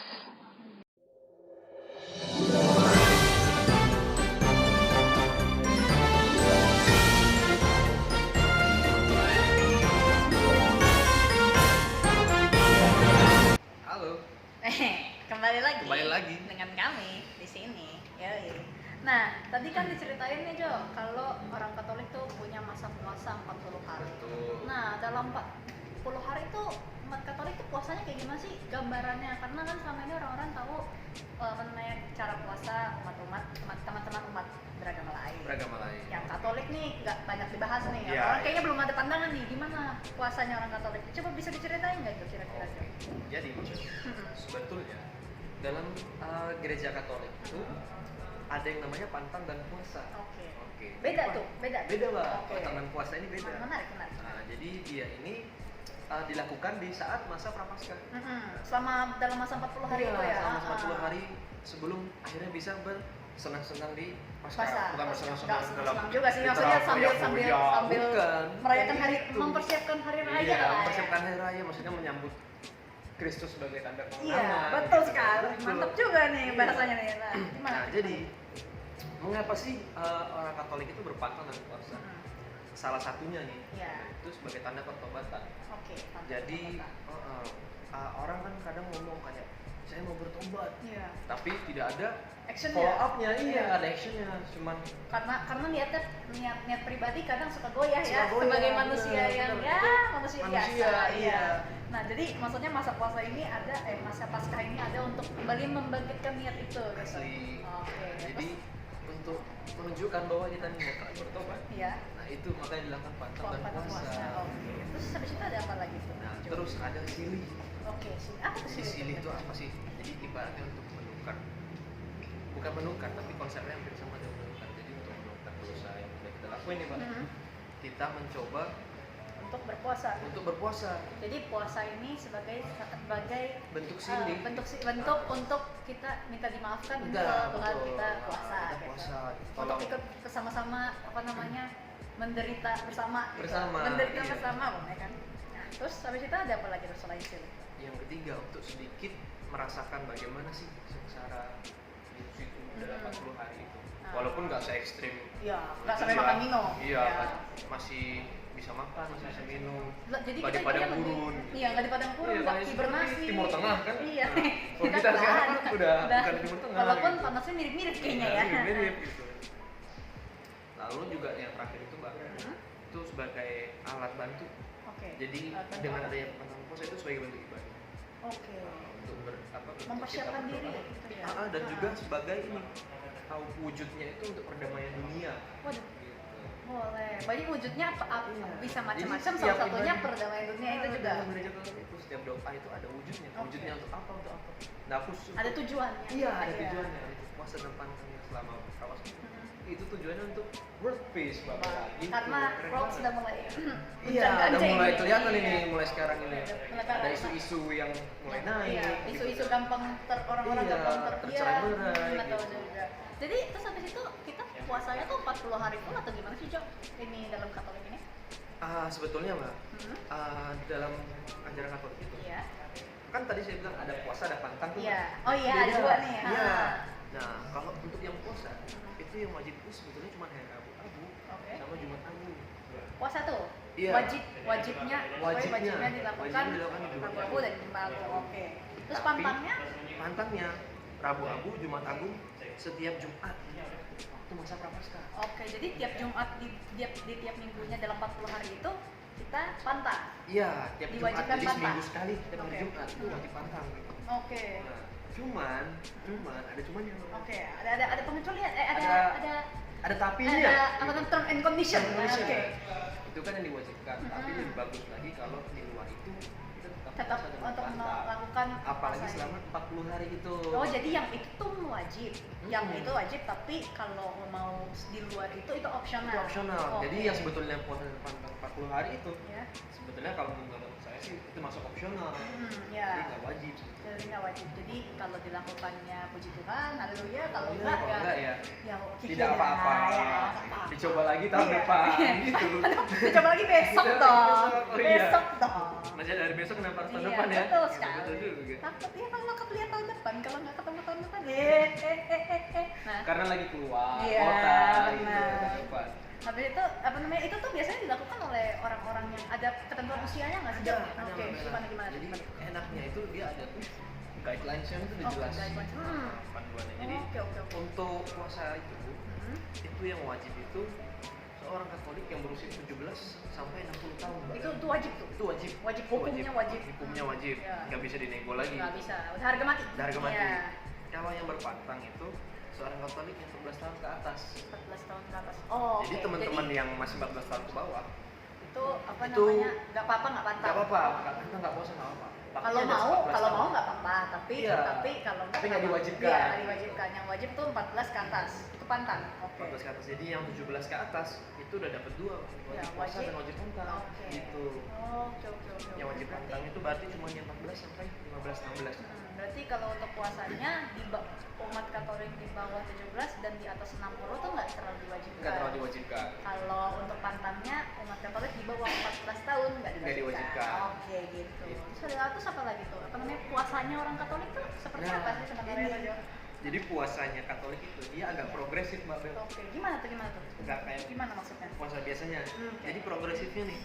Halo. Kembali lagi dengan kami di sini. Yoi. Nah, tadi kan diceritain nih Jo, kalau orang Katolik tuh punya masa puasa 40 hari. Betul. Nah, dalam 40 hari itu umat Katolik tuh puasanya kayak gimana sih gambarannya? Karena kan selama ini orang-orang tahu apa namanya cara puasa teman-teman umat beragama lain. Yang Katolik nih nggak banyak dibahas nih. Ya, Orang kayaknya belum ada pandangan nih gimana puasanya orang Katolik. Coba bisa diceritain nggak Jo kira-kira? Jadi sebetulnya dalam gereja Katolik itu ada yang namanya pantang dan puasa. Oke. Oke. Beda tuh, beda. Beda lah. Oke. Pantang dan puasa ini beda. Menarik. Nah, jadi dia ini dilakukan di saat masa Prapaskah. Selama dalam masa 40 hari Iya, itu ya. selama 40 hari sebelum akhirnya bisa senang-senang di Pasar. Paskah, bukan bersenang-senang Nggak dalam senang-senang juga sih, literal maksudnya sambil bukan. merayakan hari, Itu. mempersiapkan hari raya Iya, lah ya. mempersiapkan hari raya, maksudnya menyambut Kristus sebagai tanda kemenangan. Iya, betul gitu. sekali. Betul. Mantap juga nih Iya. bahasanya nih. Nah, gimana? Nah, jadi mengapa sih orang Katolik itu berpantang dan puasa? Salah satunya nih, Iya. itu sebagai tanda pertobatan. Oke. mantap, Jadi mantap. orang kan kadang ngomong kayak saya mau bertobat, Iya. tapi tidak ada Actionnya. follow up-nya, Iya. iya ada actionnya, cuman Karena niat pribadi kadang suka goyah ya, Suka goyah, sebagai benar, manusia yang benar. ya Itu manusia manusia, biasa. iya. Nah, jadi maksudnya masa puasa ini ada masa Paskah ini ada untuk kembali membangkitkan niat itu gitu. asli. Oke. Jadi untuk menunjukkan bahwa kita niat bertobat, Iya. nah itu makanya dilakukan pantang dan Puasa. puasa. Oke. Terus habis itu ada apa lagi tuh? Nah, terus ada silih. Oke, sih. Apa tuh Jadi silih itu apa sih? Jadi ibaratnya untuk menukar, bukan menukar, tapi konsepnya hampir sama dengan menukar. Jadi untuk menukar dosa yang sudah kita lakuin nih Pak, Mhm. kita mencoba Untuk berpuasa. untuk berpuasa. Jadi puasa ini sebagai Bentuk silih. bentuk untuk kita minta dimaafkan untuk Enggak, Tuhan betul. kita puasa. Kita gitu. puasa. Untuk ikut bersama-sama apa namanya menderita bersama. gitu. Bersama, Menderita iya. bersama, ya kan? Nah, terus habis itu ada apa lagi tuh selain silih? Yang ketiga untuk sedikit merasakan bagaimana sih sengsara Yesus itu dalam 40 hari itu. Ah. Walaupun nggak se-ekstrim. Ya, nggak itu sampai ya. makan minum. Iya, Ya. kan masih bisa makan, masih bisa minum. Lah, jadi Nggak kita di padang lebih- gurun. Iya, nggak di padang gurun, Iya, nggak kayak hibernasi. seperti Timur Tengah kan? Iya. Nah, kalau kita sekarang kan udah bukan di Timur Tengah. Walaupun gitu. panasnya mirip-mirip kayaknya Iya, ya. mirip gitu. Lalu juga yang terakhir itu Mbak, Hmm? itu sebagai alat bantu. Oke. Jadi Alat bantu dengan apa? adanya pantang puasa itu sebagai bentuk ibadah. Oke. Untuk berbentuk Mempersiapkan kita diri berdoa. gitu ya. Dan Ah. juga sebagai ini tahu wujudnya itu untuk perdamaian dunia. Waduh. Gitu. Boleh. Banyak wujudnya Iya. bisa macam-macam. Jadi Salah setiap satunya ibadah- perdamaian dunia itu juga. Dalam gereja Katolik itu setiap doa itu ada wujudnya. Oke. Wujudnya untuk apa? Untuk apa? Nah, khusus Ada tujuannya. Iya, ada tujuannya. Itu puasa dan pantangnya selama prawas. Itu tujuannya untuk world peace, Bapak. Wah, Gitu. karena Keren rock banget. sudah mulai Iya, udah mulai kelihatan Iya. ini, mulai sekarang ini. Mulai Ada karena- isu-isu yang mulai naik. Iya, gitu. isu-isu gampang orang-orang Iya, gampang tercerai-berai, atau gitu. juga. Jadi terus habis itu kita puasanya tuh 40 hari full atau gimana sih, Cok? Ini dalam Katolik ini? Sebetulnya Mbak, Hmm. dalam ajaran Katolik itu, Iya. kan tadi saya bilang ada puasa, ada pantang tuh. Iya. Mbak. Oh iya, ada Beda. dua nih. Iya. Ah. Nah, kalau untuk yang puasa, itu yang wajib itu sebetulnya cuma hari Rabu Oke. sama Jumat Agung. Puasa tuh Iya. wajibnya Wajibnya dilakukan dilakukan di Jumat Rabu Abu dan Jumat Agung. Oke. Terus Tapi, pantangnya? Pantangnya Rabu Abu, Jumat Agung setiap Jumat. Itu masa prapaskah. Oke, jadi tiap Jumat di tiap minggunya dalam 40 hari itu kita pantang. Iya, tiap Jumat. Diwajibkan Jadi pantang. seminggu sekali tiap hari Oke. Jumat itu wajib pantang. Gitu. Oke. Nah, cuman ada cumannya. Oke, ada pengecualian, ada Ada tapinya. ada apa namanya term and condition. Condition. Oke. Itu kan yang diwajibkan, tapi Mhm. lebih bagus lagi kalau di luar itu kita Tetap puasa dan untuk pantang. melakukan apalagi puasa. selama 40 hari itu. Oh, jadi yang itu tuh wajib. Yang Mhm. itu wajib, tapi kalau mau di luar itu opsional. Itu opsional. Oke. Jadi yang sebetulnya puasa dan pantang 40 hari itu ya. sebetulnya kalau menurut saya sih itu masuk opsional. Ya. Jadi nggak wajib. Jadi nggak wajib. Jadi kalau dilakukannya puji Tuhan, haleluya. Kalau Iya, enggak kalau enggak ya ya oke, tidak ya, apa-apa. ya, nggak apa-apa. Dicoba lagi tahun Iya. depan gitu. Coba lagi besok Kita dong. besok, oh iya. Besok dong. Macam dari besok kenapa harus tahun Iya, depan ya? betul Gitu, sekali. betul juga. Takut ya kalau kelihat tahun depan, kalau nggak ketemu tahun depan, Nah, Karena lagi keluar Iya, kota gitu benar. tahun depan. habis itu apa namanya? Itu tuh biasanya dilakukan oleh orang-orang yang ada ketentuan usianya nggak sih? Jok? Oke, gimana? Jadi enaknya itu dia ada tuh guidelines-nya itu udah Oh, jelas. guidelines. Panduannya. Jadi Oke. untuk puasa itu Hmm. itu yang wajib itu seorang Katolik yang berusia 17 sampai 60 tahun. Mbak. Itu wajib tuh. Itu wajib. Wajib, hukumnya wajib. Hukumnya wajib. Iya. Nggak bisa dinego lagi. Nggak bisa. Udah harga mati. Udah harga mati. Iya. Kalau yang berpantang itu seorang Katolik yang 14 tahun ke atas. 14 tahun ke atas. Oh, Jadi oke. teman-teman Jadi, yang masih 14 tahun ke bawah itu apa itu namanya? Nggak apa-apa, nggak pantang. nggak apa-apa, kita nggak puasa nggak apa-apa. Kalau Tapi ada mau 14 tahun. nggak apa-apa, tapi Iya. kalau Tapi nggak diwajibkan. Iya, nggak diwajibkan. Yang wajib tuh 14 ke atas. Itu pantang. Oke. 14 ke atas. Jadi yang 17 ke atas itu itu udah dapat 2, Ya, wajib puasa wajib. dan wajib pantang. Oke. Gitu. Oh, oke. Yang wajib Berarti- pantang itu berarti cuma yang 14 sampai 15 16. Berarti kalau untuk puasanya umat Katolik di bawah 17 dan di atas 60 tuh nggak terlalu diwajibkan. Nggak terlalu diwajibkan. Kalau untuk pantangnya umat Katolik di bawah 14 tahun nggak Nggak diwajibkan. Oke gitu. Terus apa lagi tuh? Apa namanya puasanya orang Katolik tuh seperti Nah, apa sih sebenarnya? ini. Jo? Jadi puasanya Katolik itu dia agak progresif Mbak Bel. Oke, gimana tuh? Nggak kayak Gimana maksudnya? puasa biasanya. Oke. Jadi progresifnya nih,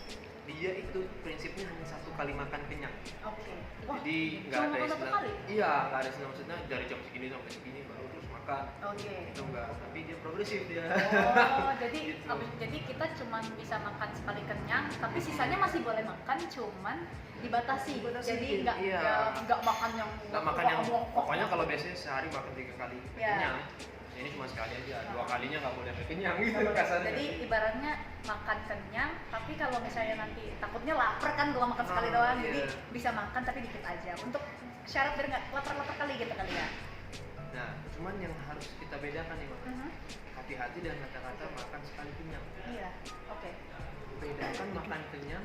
dia itu prinsipnya hanya 1 kali makan kenyang. Oke. Wah, Jadi nggak cuma ada makan satu istilah. kali? Iya, nggak ada istilah maksudnya dari jam segini sampai segini baru terus makan. Oke. Itu enggak, tapi dia progresif dia. Oh, jadi Gitu. jadi kita cuma bisa makan sekali kenyang, tapi sisanya masih boleh makan, cuman dibatasi. Jadi nggak Iya. nggak makan yang Nggak makan yang pokoknya kalau biasanya sehari makan 3 kali Iya. kenyang. Ini cuma sekali aja, 2 kalinya nggak boleh sampai kenyang gitu kasarnya. Jadi ibaratnya makan kenyang, tapi kalau misalnya nanti takutnya lapar kan kalau makan sekali doang, iya. jadi bisa makan tapi dikit aja. Untuk syarat biar nggak lapar-lapar kali gitu kali ya. Nah, cuman yang harus kita bedakan nih Mak. Hati-hati dengan kata-kata makan sekali kenyang. Iya, oke. Bedakan makan kenyang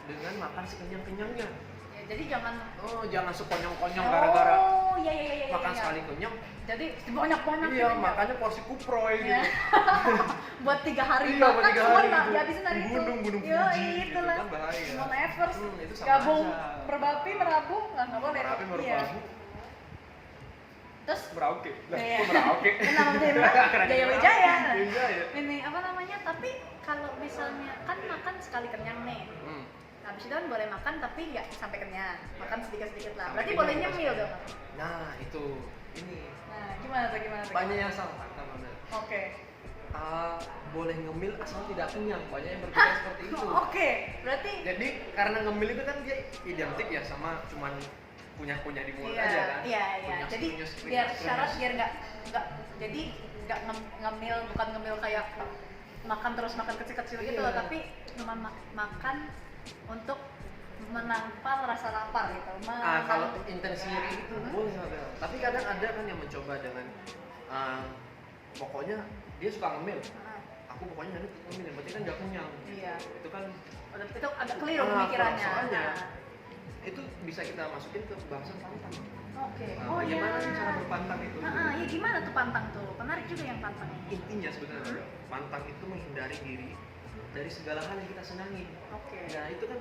dengan makan sekenyang-kenyangnya. Ya, jadi jangan Oh, jangan sekonyong-konyong gara-gara Oh, iya. makan sekali kenyang. Jadi banyak-banyak Iya, gitu. makanya porsi kuproy gitu. Iya. Buat 3 hari Iya, buat makan 3 semua hari nggak gitu. dihabisin hari itu. Gunung Iya, Fuji gitu itulah. kan bahaya. Mount Everest. Itu sama Gabung aja. merbapi merabu nggak boleh. Merapi Iya. merbabu. Terus Merauke. Lah, Iya. kok Merauke? Nama Jaya Kerajaan Jaya Merauke. Wijaya. Wijaya. Ini apa namanya? Tapi kalau misalnya kan makan sekali kenyang nih. Hmm. Habis itu kan boleh makan tapi nggak sampai kenyang. Makan sedikit-sedikit lah. Sampai Berarti kenyang boleh terus. nyemil dong. Nah, itu ini Nah, gimana tuh? banyak yang salah teman-teman. Oke. Boleh ngemil asal tidak kenyang. Banyak yang berpikir seperti itu. Oke. Berarti Jadi karena ngemil itu kan dia identik ya sama cuman punya-punya di mulut aja kan. Iya. Kunyah, Jadi kunyus, biar kunyus, syarat kunyus. biar nggak jadi nggak ngemil, bukan ngemil kayak makan terus makan kecil-kecil gitu loh, Iya. tapi cuma makan untuk menampal rasa lapar gitu. Kalau intensinya kayak gitu boleh Bel. Tapi kadang ada kan yang mencoba dengan pokoknya dia suka ngemil. Aku pokoknya hari itu ngemil, berarti kan nggak kenyang. Iya. Itu kan Itu agak keliru pemikirannya. soalnya Nah, itu bisa kita masukin ke bahasan pantang. Oke. Nah, bagaimana sih cara berpantang itu? Ya gimana tuh pantang tuh? Menarik juga yang pantang ini. Intinya sebenarnya pantang itu menghindari diri dari segala hal yang kita senangi. Oke. Nah itu kan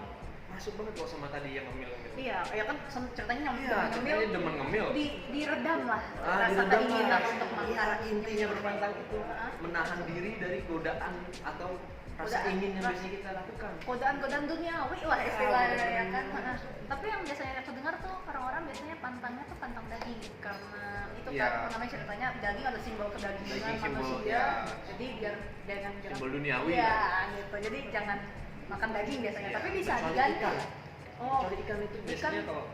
masuk banget kok sama tadi yang ngemil. Iya, ya kan ceritanya yang Iya, ceritanya demen ngemil. diredam lah rasa Diredam keinginan lah. untuk makan. Iya, intinya berpantang itu Ah. menahan diri dari godaan atau rasa Godaan. ingin yang biasanya kita lakukan. Godaan-godaan duniawi lah istilahnya godaan ya kan. duniawi. Tapi yang biasanya aku dengar tuh orang-orang biasanya pantangnya tuh pantang daging karena itu Iya. kan namanya ceritanya daging ada simbol kedagingan Daging simbol, manusia. ya. Jadi biar jangan Simbol duniawi. Iya, gitu. Jadi jangan makan daging biasanya, Iya, tapi bisa kecuali diganti. ikan. Oh, Kecuali ikan itu biasanya kalau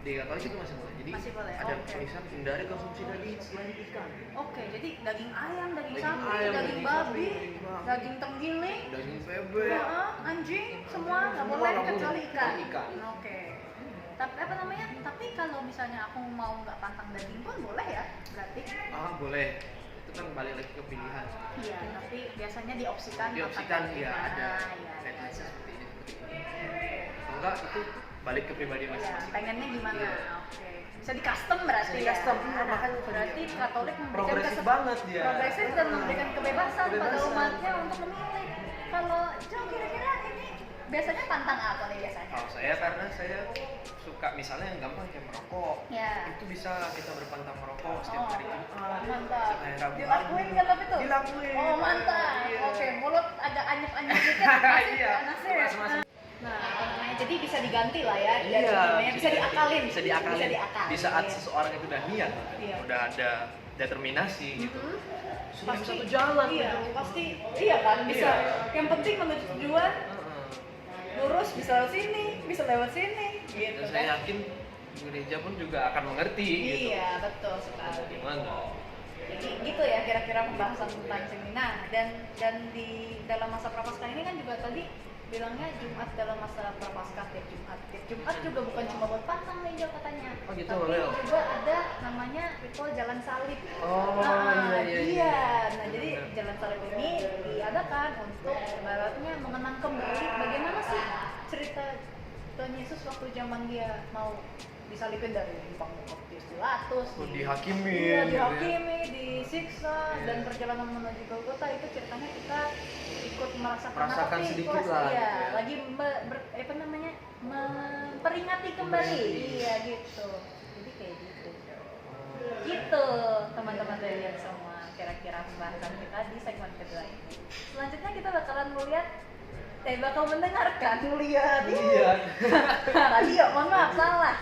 di Katolik itu masih boleh. Jadi Masih boleh, ada oke. tulisan hindari konsumsi daging selain ikan. oke. Jadi daging ayam, daging Daging sapi, ayam, daging daging babi, sapi, daging babi. daging tenggiling, Daging bebek. anjing, semua nggak Semua boleh nggak boleh, kecuali ikan. kecuali ikan. Oke. Tapi apa namanya? Tapi kalau misalnya aku mau nggak pantang daging pun boleh ya? Berarti? Boleh. Itu kan balik lagi ke pilihan. Iya. Tapi biasanya diopsikan. Diopsikan makan ya daging. ada Iya. guidelines seperti ini seperti ini. Kalau enggak itu balik ke pribadi Iya, masing-masing. pengennya gimana? Iya. Oke. Bisa di custom berarti Bisa ya? di-custom, iya, makanya berarti tadi. Katolik memberikan Progresif banget dia. Progresif dan memberikan kebebasan pada Kebebasan. umatnya untuk memilih. Kalau Jo kira-kira ini biasanya pantang apa nih biasanya? Kalau saya karena saya suka misalnya yang gampang kayak merokok. Ya. Itu bisa kita berpantang merokok setiap hari Jumat. Mantap. Setiap hari Rabu. Dilakuin nggak tapi tuh? Dilakuin. Oh mantap. Iya. Oke, mulut agak anyep-anyep dikit. Masih Iya. panasnya. Masih. Nah, apa namanya? Jadi bisa diganti lah ya. Iya, Bisa diakalin. Bisa diakalin. Bisa diakalin. Di saat seseorang itu udah niat, Iya. udah ada determinasi gitu. Mhm. Sudah satu jalan. Iya, gitu. pasti iya kan bisa. Iya. Yang penting menuju tujuan Heeh. lurus bisa lewat sini, bisa lewat sini gitu Dan saya kan. yakin gereja pun juga akan mengerti gitu. Iya, betul sekali. Gimana? Jadi gitu ya kira-kira pembahasan tentang sini. Nah, dan di dalam masa prapaskah ini kan juga tadi bilangnya Jumat dalam masa prapaskah tiap Jumat. Tiap Jumat juga bukan cuma buat pantang Angel katanya. Oh gitu, tapi Leo. juga ada namanya ritual jalan salib. Oh, iya. Nah, jadi jalan salib ini diadakan untuk ibaratnya mengenang kembali bagaimana sih cerita Tuhan Yesus waktu zaman dia mau disalibin dari Pontius Pilatus, Dihakimi. Iya, gitu ya. dihakimi, disiksa, dan perjalanan menuju Golgota itu ceritanya kita ikut merasakan sedikit lah. Iya, lagi memperingati kembali. Iya gitu. Jadi kayak gitu. Gitu teman-teman Radian semua, kira-kira pembahasan kita di segmen kedua ini. Selanjutnya kita bakalan bakal mendengarkan melihat radio, mohon maaf salah.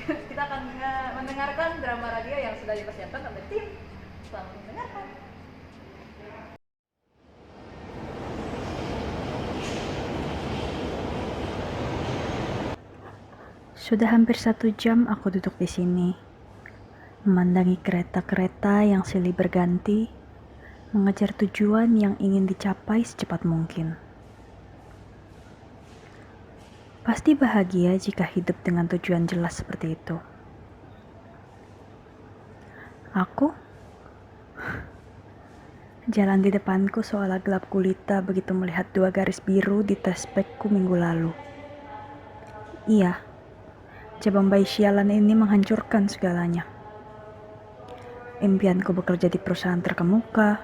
Kita akan mendengarkan drama radio yang sudah dipersiapkan oleh tim. Selamat mendengarkan. Sudah hampir 1 jam aku duduk di sini, memandangi kereta-kereta yang silih berganti, mengejar tujuan yang ingin dicapai secepat mungkin. Pasti bahagia jika hidup dengan tujuan jelas seperti itu. Aku? Jalan di depanku seolah gelap gulita begitu melihat 2 garis biru di tespekku minggu lalu. Iya, cabang bayi sialan ini menghancurkan segalanya. Impianku bekerja di perusahaan terkemuka,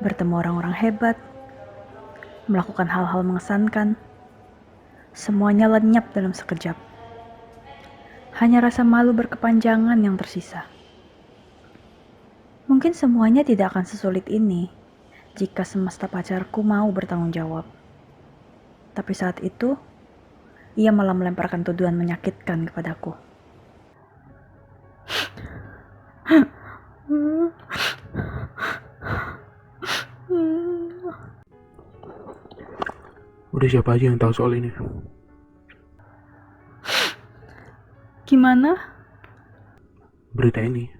bertemu orang-orang hebat, melakukan hal-hal mengesankan. Semuanya lenyap dalam sekejap. Hanya rasa malu berkepanjangan yang tersisa. Mungkin semuanya tidak akan sesulit ini jika semesta pacarku mau bertanggung jawab. Tapi saat itu, ia malah melemparkan tuduhan menyakitkan kepadaku. Udah siapa aja yang tahu soal ini? Gimana? Berita ini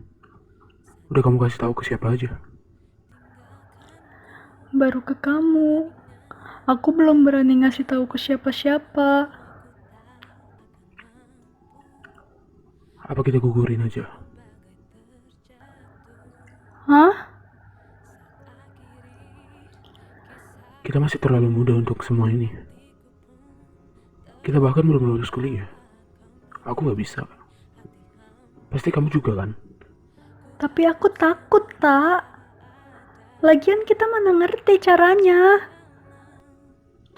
udah kamu kasih tahu ke siapa aja? Baru ke kamu. Aku belum berani ngasih tahu ke siapa-siapa. Apa kita gugurin aja? Hah? Kita masih terlalu muda untuk semua ini. Kita bahkan belum lulus kuliah. Aku gak bisa. Pasti kamu juga kan? Tapi aku takut, tak. Lagian kita mana ngerti caranya.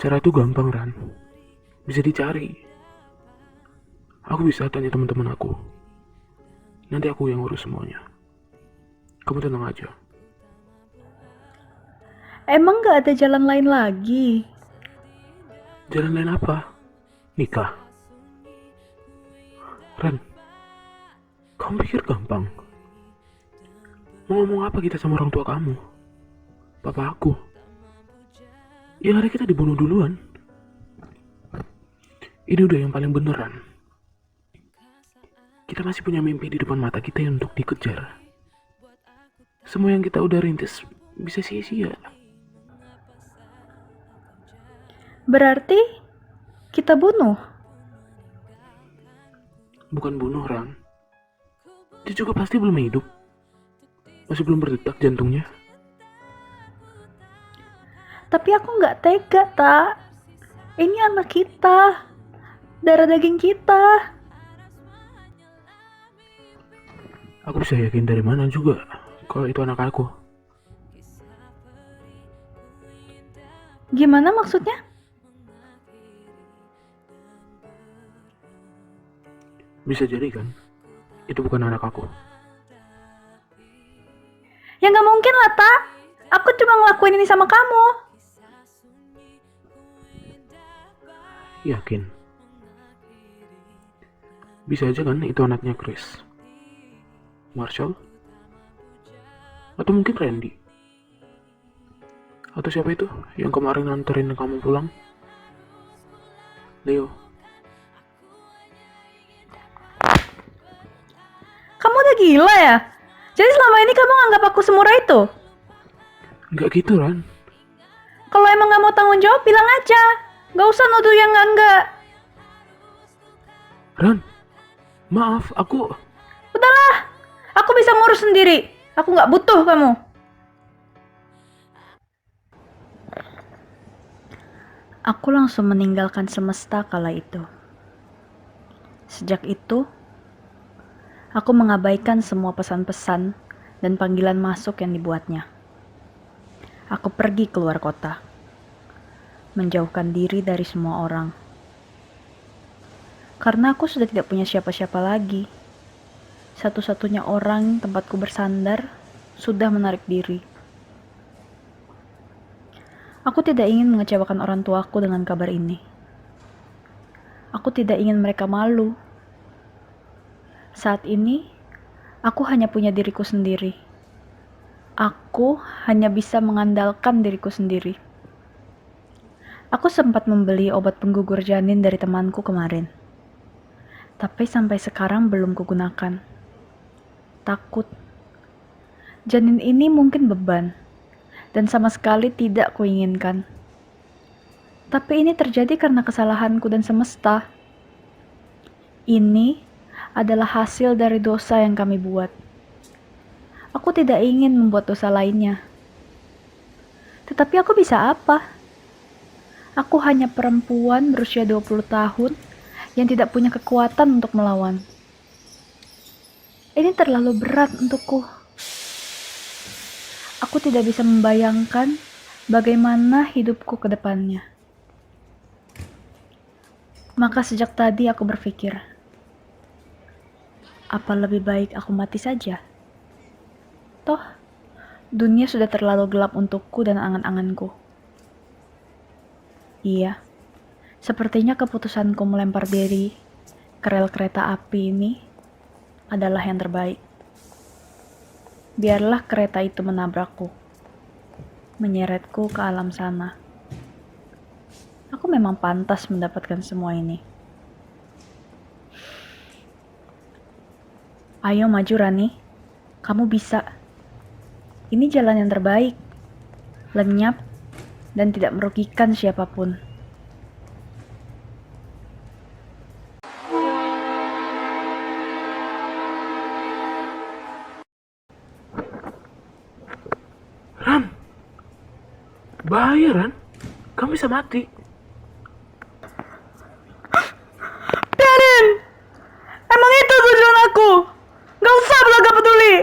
Cara itu gampang, Ran. Bisa dicari. Aku bisa tanya teman-teman aku. Nanti aku yang urus semuanya. Kamu tenang aja. Emang gak ada jalan lain lagi? Jalan lain apa? Nikah. Ran, kamu pikir gampang? Mau ngomong apa kita sama orang tua kamu? Papa aku. Yang ada kita dibunuh duluan. Ini udah yang paling beneran. Kita masih punya mimpi di depan mata kita yang untuk dikejar. Semua yang kita udah rintis bisa sia-sia. Berarti kita bunuh? Bukan bunuh, Ran. Dia juga pasti belum hidup. Masih belum berdetak jantungnya. Tapi aku gak tega, tak. Ini anak kita. Darah daging kita. Aku bisa yakin dari mana juga kalau itu anak aku. Gimana maksudnya? Bisa jadi kan, itu bukan anak aku. Ya gak mungkin lah, tak. Aku cuma ngelakuin ini sama kamu. Yakin? Bisa aja kan itu anaknya Chris, Marshall, atau mungkin Randy, atau siapa itu yang kemarin nganterin kamu pulang? Leo. Kamu udah gila ya? Jadi selama ini kamu anggap aku semurah itu? Nggak gitu, Ran. Kalau emang gak mau tanggung jawab, bilang aja. Gak usah nuduh yang enggak. Ran, maaf, aku... Udahlah, aku bisa ngurus sendiri. Aku gak butuh kamu. Aku langsung meninggalkan semesta kala itu. Sejak itu, aku mengabaikan semua pesan-pesan dan panggilan masuk yang dibuatnya. Aku pergi keluar kota, menjauhkan diri dari semua orang. Karena aku sudah tidak punya siapa-siapa lagi. Satu-satunya orang tempatku bersandar sudah menarik diri. Aku tidak ingin mengecewakan orang tuaku dengan kabar ini. Aku tidak ingin mereka malu. Saat ini, aku hanya punya diriku sendiri. Aku hanya bisa mengandalkan diriku sendiri. Aku sempat membeli obat penggugur janin dari temanku kemarin. Tapi sampai sekarang belum kugunakan. Takut. Janin ini mungkin beban. Dan sama sekali tidak kuinginkan. Tapi ini terjadi karena kesalahanku dan semesta. Ini adalah hasil dari dosa yang kami buat. Aku tidak ingin membuat dosa lainnya. Tetapi aku bisa apa? Aku hanya perempuan berusia 20 tahun yang tidak punya kekuatan untuk melawan. Ini terlalu berat untukku. Aku tidak bisa membayangkan bagaimana hidupku ke depannya. Maka sejak tadi aku berpikir, apa lebih baik aku mati saja? Toh, dunia sudah terlalu gelap untukku dan angan-anganku. Iya, sepertinya keputusanku melempar diri ke rel kereta api ini adalah yang terbaik. Biarlah kereta itu menabrakku, menyeretku ke alam sana. Aku memang pantas mendapatkan semua ini. Ayo maju Rani, kamu bisa. Ini jalan yang terbaik, lenyap, dan tidak merugikan siapapun. Ran, bahaya Ran, kamu bisa mati. Biarin! Emang itu tujuan aku. Gak usah belaga peduli.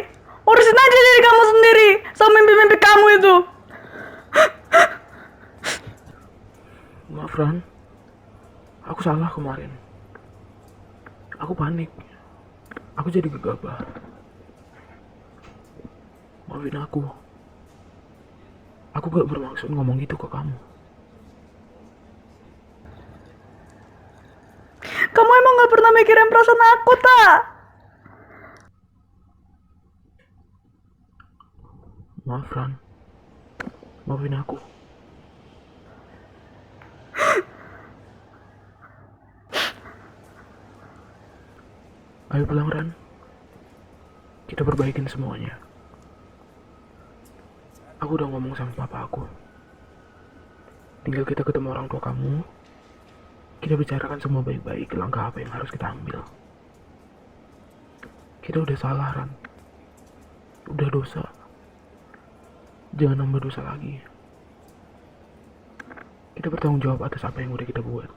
Urusin aja diri kamu sendiri sama mimpi-mimpi kamu itu. Maaf Ran, aku salah kemarin. Aku panik. Aku jadi gegabah. Maafin aku. Aku gak bermaksud ngomong gitu ke kamu. Kamu emang gak pernah mikirin perasaan aku, tak? Maaf Ran, maafin aku. Ayo pulang Ran, kita perbaikin semuanya. Aku udah ngomong sama papa aku. Tinggal kita ketemu orang tua kamu. Kita bicarakan semua baik-baik langkah apa yang harus kita ambil. Kita udah salah Ran, udah dosa. Jangan nambah dosa lagi. Kita bertanggung jawab atas apa yang udah kita buat.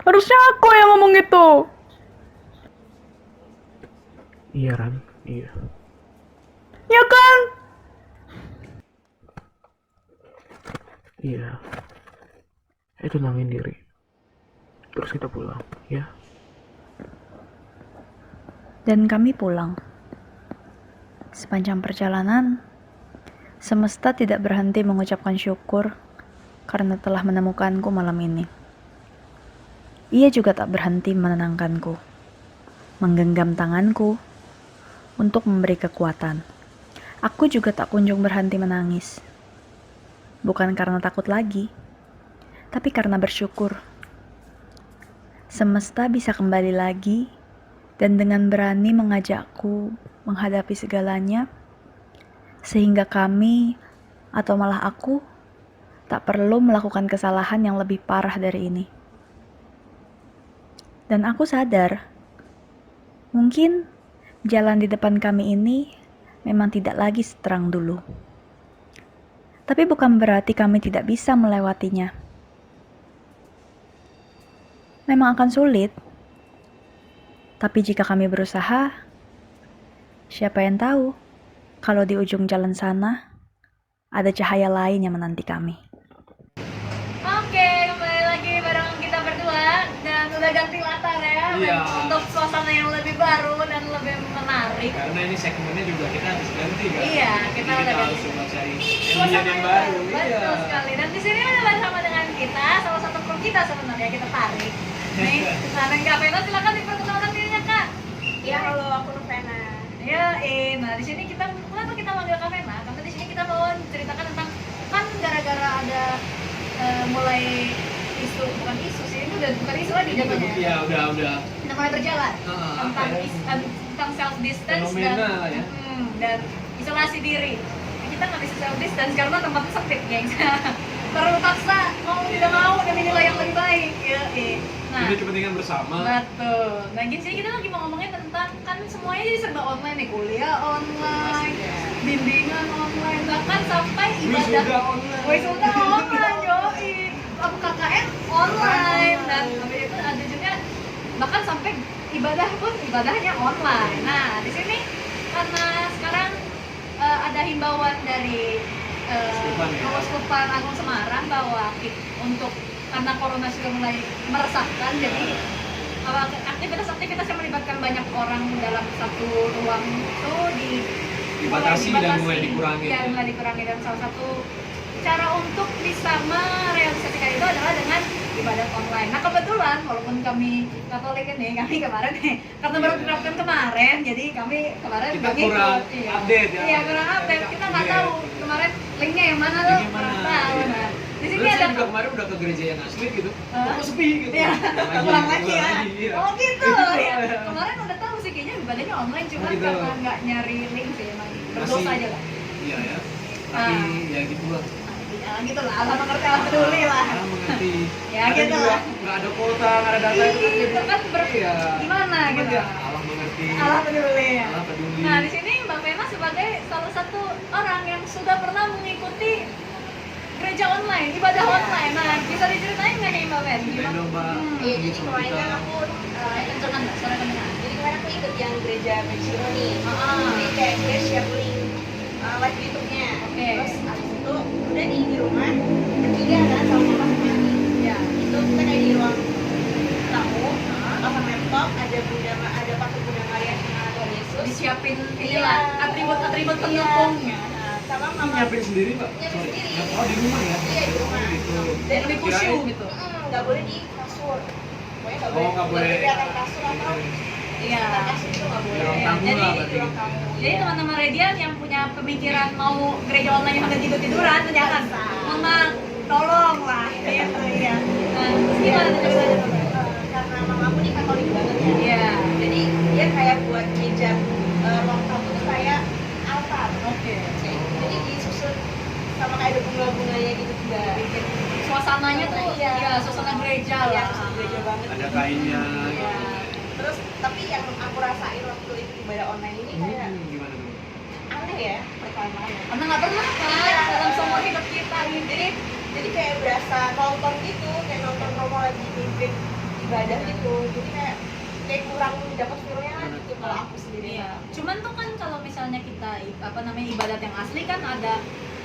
Harusnya aku yang ngomong itu. Iya Ran, iya. Ya kan? Iya. Tenangin diri. Terus kita pulang, ya. Dan kami pulang. Sepanjang perjalanan, semesta tidak berhenti mengucapkan syukur karena telah menemukanku malam ini. Ia juga tak berhenti menenangkanku, menggenggam tanganku untuk memberi kekuatan. Aku juga tak kunjung berhenti menangis. Bukan karena takut lagi, tapi karena bersyukur. Semesta bisa kembali lagi dan dengan berani mengajakku menghadapi segalanya, sehingga kami Atau malah aku tak perlu melakukan kesalahan yang lebih parah dari ini. Dan aku sadar, mungkin jalan di depan kami ini memang tidak lagi seterang dulu. Tapi bukan berarti kami tidak bisa melewatinya. Memang akan sulit, tapi jika kami berusaha, siapa yang tahu kalau di ujung jalan sana ada cahaya lain yang menanti kami. Oke, kembali lagi bareng kita berdua dan udah ganti latar ya, Iya. untuk suasana yang lebih baru dan lebih menarik. Karena ini segmennya juga kita habis ganti kan. Iya, kita Jadi udah kita ganti. harus coba cari Suasana ambient yang baru. betul sekali. Dan di sini ada bersama dengan kita, salah satu kru kita sebenarnya kita tarik. Nih, nah dan Kak Vena silakan diperkenalkan dirinya Kak. Ya, halo, aku Nuvena. Ya, nah di sini kita kenapa kita manggil Kak Vena? Karena di sini kita mau ceritakan tentang kan gara-gara ada mulai isu, bukan isu sih, ini udah bukan isu lagi jatuhnya. Iya, udah. Udah mulai berjalan tentang ya? tentang self distance dan Fenomena ya. dan isolasi diri. Kita nggak bisa self distance karena tempatnya sempit, gengs. Terpaksa mau tidak mau demi nilai yang lebih baik. Ya, nah, Ini kepentingan bersama. betul. Nah, gini sini kita lagi mau ngomongin tentang kan semuanya jadi serba online nih, kuliah online, bimbingan online, bahkan sampai ibadah wisuda online, yoi. Aku KKN online dan habis itu ada juga bahkan sampai ibadah pun ibadahnya online. Nah, di sini karena sekarang ada himbauan dari Keuskupan Agung Semarang bahwa untuk karena corona sudah mulai meresahkan, jadi aktivitas yang melibatkan banyak orang dalam satu ruang itu Dibatasi dan mulai dikurangi. Ya, mulai dikurangi, dan salah satu cara untuk bisa merealisasikan itu adalah dengan ibadah online. Nah, kebetulan walaupun kami Katolik ini, kami kemarin karena baru diterapkan kemarin, jadi kami kemarin Kita nggak ngikut. kurang Iya. update ya. Iya, kurang update. Kita nggak Iya. tahu kemarin linknya yang mana tuh, Linknya kurang mana, tahu. iya. Nah, di sini Terus ada saya juga kemarin udah ke gereja yang asli gitu. Hah? Kok sepi gitu. Iya, ulang lagi ya. Iya. Oh gitu ya. Kemarin udah tahu sih kayaknya ibadahnya online, cuman gitu. karena nggak nyari link sih, emang berdosa Masih- aja lah. Iya ya. Tapi ya gitu lah. Ya gitu lah, Allah mengerti, Allah peduli lah. Orang mengerti. Ya, Kadang gitu juga lah. nggak ada kuota, nggak ada data itu kan. Itu kan Iya. gimana Cuman gitu. ya Allah mengerti. Allah peduli ya. Allah peduli. Nah, di sini Mbak Vena sebagai salah satu orang yang sudah pernah mengikuti gereja online, ibadah online. Nah, bisa diceritain nggak nih Mbak Vena? Ceritain dong, Mbak. Iya, jadi Sama kemarin kita. kan aku Kencengan nggak? Suara kencengan. jadi kemarin aku ikut yang gereja Meksiko nih. Ah. Jadi kayak dia share link live YouTube-nya. Oke. Terus abis itu udah di rumah bertiga kan sama mama sama Ani. Ya. Itu kita kayak di ruang tamu, pasang laptop, ada patung Bunda Maria sama Tuhan Yesus. Disiapin Iya. inilah atribut-atribut pendukungnya. Nah, sama mama. Nyiapin sendiri, Pak? Nyiapin Sorry. sendiri. Oh, di rumah ya? Iya, di rumah. Gitu. Dan Lebih khusyuk gitu. nggak boleh di kasur. Pokoknya nggak Oh, boleh. nggak boleh. Di atas kasur atau Iya. sekitar kasur itu nggak boleh. Di ruang Iya, tamu jadi lah Di berarti. ruang tamu. Jadi teman-teman Radian yang punya pemikiran mau gereja online yang ada tidur-tiduran tuh jangan. Mama, tolong lah. Gitu, iya. Nah, terus gimana tuh ceritanya tuh? Karena mama aku nih Katolik banget ya. Iya. Jadi dia kayak buat meja ruang tamu tuh kayak altar. Oke. Jadi disusun sama kayak ada bunga-bunganya gitu juga. Bikin suasananya tuh Iya. ya suasana gereja Iya, lah. suasana gereja banget. Ada kainnya. Iya. Terus tapi yang aku rasain waktu itu ibadah online ini kayak Gimana tuh? aneh ya pertama. Karena nggak pernah kan dalam semua hidup kita ini. Jadi kayak berasa nonton gitu, kayak nonton Romo lagi mimpin ibadah gitu. Jadi kayak kurang dapat feel-nya lah gitu kalau aku sendiri. Iya. Cuman tuh kan kalau misalnya kita ibadat yang asli kan ada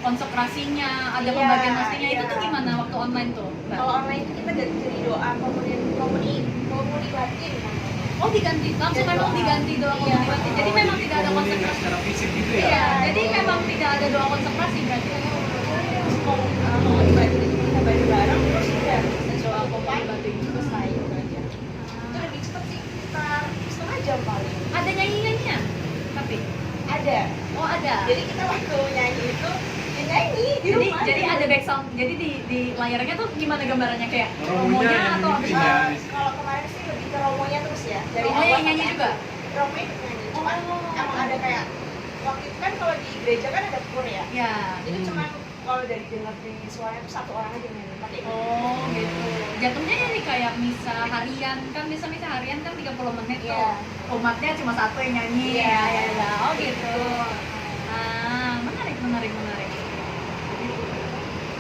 konsekrasinya, ada Iya, pembagian aslinya. Itu iya. tuh gimana waktu online tuh? Mbak? Kalau online itu kita ganti jadi doa komuni batin namanya. Oh diganti, langsung Iya, memang doa. diganti doa Iya. konsekrasi. Jadi memang tidak ada Komunikasi konsekrasi. secara fisik gitu ya? Iya, jadi memang tidak ada doa konsekrasi berarti. Terus komuni batin itu kita baca bareng terus udah Doa komuni batin. selesai gitu aja. Itu lebih cepet sih, sekitar setengah jam paling. Ada nyanyiannya? Tapi Ada. oh ada. Jadi kita waktu nyanyi itu ya nyanyi di Jadi rumah. jadi ada background. Jadi di layarnya tuh gimana gambarannya kayak Romonya yang atau apa? mimpin ya? Kalau kemarin sih lebih ke romonya terus ya. Dari Romonya awal yang nyanyi sampai juga? akhir. Romonya ikut nyanyi. Cuman Oh. emang ada kayak waktu itu kan kalau di gereja kan ada kur ya. Ya. Itu cuman dari dengar di suaranya tuh satu orang aja main pakai Oh gitu. Jatuhnya jadi kayak misa harian kan, bisa misa harian kan 30 menit tuh. Iya. Umatnya cuma satu yang nyanyi. Iya. Ya. Oh gitu. Menarik.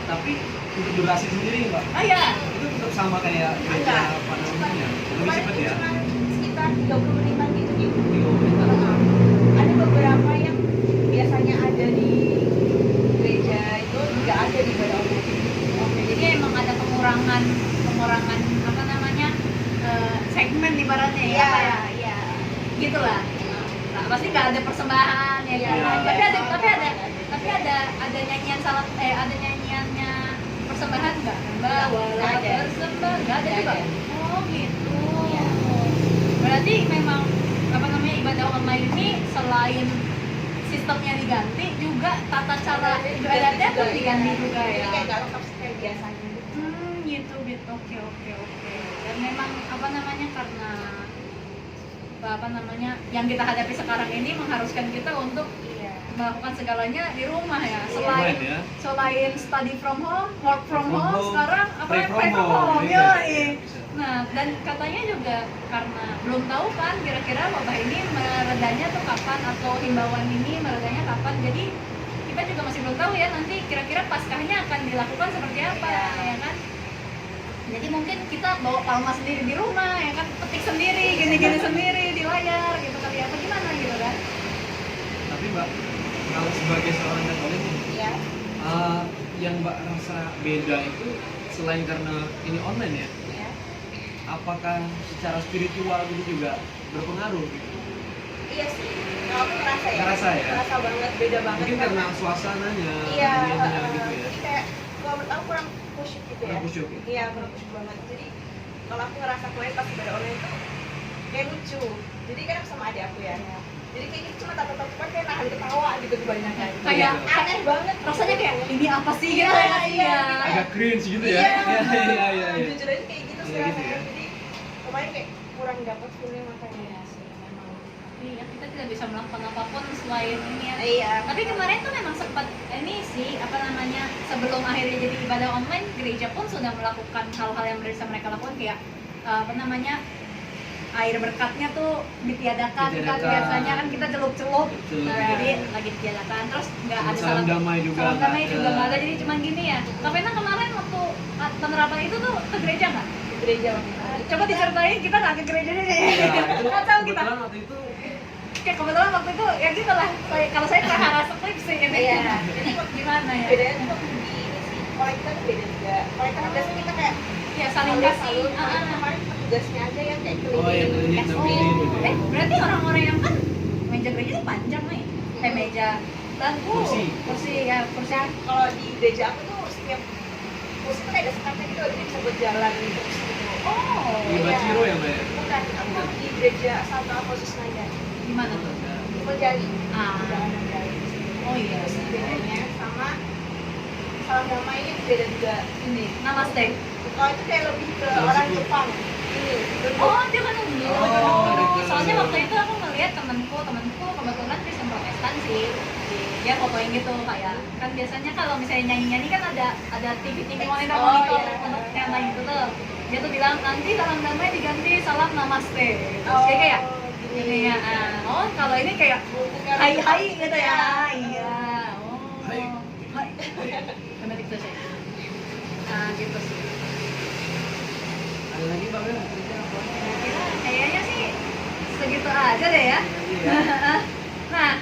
Tapi untuk durasi sendiri mbak, Oh iya. itu tetap sama kayak gereja pada umumnya, lebih cepat ya. Cuma sekitar 30 menitan gitu di 30 menit. ada beberapa yang biasanya ada di gereja itu nggak ada di ibadah online. Oke, jadi emang ada pengurangan apa namanya segmen ibaratnya ya. Iya, kayak iya. Gitulah. Nah, pasti nggak ada persembahan ya kan. Iya. Tapi ada nyanyian salat ada nyanyiannya persembahan nggak? Nggak ada. Persembahan nggak ada juga. Nggak Oh gitu. Iya. Berarti memang apa namanya ibadah online ini selain sistemnya diganti juga tata cara ibadahnya pun diganti juga Jadi ya. kayak nggak lengkap kayak biasanya gitu. Gitu. Oke. Dan memang apa namanya karena apa namanya yang kita hadapi sekarang ini mengharuskan kita untuk Iya. melakukan segalanya di rumah ya. Online ya. Selain study from home, work from From home, home, sekarang apa pray from pray from home, home. iya. Yoi. Nah, dan katanya juga karena belum tahu kan kira-kira wabah ini meredanya tuh kapan atau himbauan ini meredanya kapan. Jadi kita juga masih belum tahu ya nanti kira-kira paskahnya akan dilakukan seperti apa ya kan. Jadi mungkin kita bawa palma sendiri di rumah ya kan, petik sendiri, gini-gini sendiri di layar gitu kali apa gimana gitu kan. Tapi mbak, kalau sebagai seorang Katolik nih, Iya. yang mbak rasa beda itu selain karena ini online ya, Iya. apakah secara spiritual gitu juga berpengaruh gitu? Iya sih. Kalau aku ngerasa ya. Ngerasa ya? Ngerasa banget, beda banget. Mungkin karena suasananya, Iya. ambiennya gitu ya. Jadi kayak kalau menurut aku kurang khusyuk gitu ya. Kurang khusyuk ya? Iya, kurang khusyuk banget. Jadi kalau aku ngerasa kemarin pas ibadah online itu kayak lucu. Jadi kan aku sama adik aku ya. Jadi kayak gitu cuma tatap-tatapan kayak nahan ketawa gitu kebanyakan. Kayak aneh banget. rasanya kayak ini apa sih gitu Iya, ya. iya. Agak cringe gitu ya? Iya. Jujur aja kayak gitu sih Iya, gitu rasanya. ya. Jadi kemarin kayak kurang dapat feelnya makanya. Tapi ya kita tidak bisa melakukan apapun selain ini ya. Iya. Tapi kemarin tuh memang sempat ini sih apa namanya sebelum akhirnya jadi ibadah online gereja pun sudah melakukan hal-hal yang bisa mereka lakukan kayak apa namanya air berkatnya tuh ditiadakan kan biasanya kan kita celup-celup. Nah, jadi lagi ditiadakan terus nggak ada Salam damai juga salam damai nggak juga ada. nggak ada jadi cuma gini ya. Kapena kemarin waktu penerapan itu tuh ke gereja nggak? Di gereja waktu itu. Coba diceritain kita nggak ke gerejanya nih. Iya, itu Nggak tahu kita. kebetulan waktu itu Kayak kebetulan waktu itu ya gitu lah. Kalau saya prahara skripsi ini. Iya. Jadi gimana ya? Bedanya tuh waktu di ini sih. Kolektor tuh beda juga. Kolektor biasanya kita kayak Ya saling salut, kasih. salut. Kemarin petugasnya aja yang kayak keliling. Oh, yang keliling kasih. nemenin gitu ya. Berarti orang-orang yang kan meja gereja itu panjang nih. Meja bangku. Kursi. Ya kursi. Nah, kalau di gereja aku tuh setiap kursi tuh kayak ada sekatnya gitu, jadi bisa buat jalan gitu. Oh. di Baciro ya mbak ya? Bukan, aku di gereja Santo Alfonsus Naya. Gimana tuh? Di Pojali. Ah. Jalan Pojali. Oh iya. Terus bedanya sama salam damai ini beda juga. Ini namaste. Kalau itu kayak lebih ke orang Jepang. Ini. Oh dia kan ini. Oh, Soalnya waktu itu aku ngeliat temanku kebetulan Kristen Protestan sih. Dia fotoin gitu kayak kan biasanya kalau misalnya nyanyi kan ada TV monitor Oh, iya. untuk yang lain gitu tuh. Dia tuh bilang nanti salam damai diganti salam namaste. Terus dia kayak ini ya. Oh kalau ini kayak hai gitu ya. Iya. Oh. Hai. Karena gitu sih. Nah gitu sih. Ada lagi mbak Bel? Kayaknya sih segitu aja deh ya. Nah,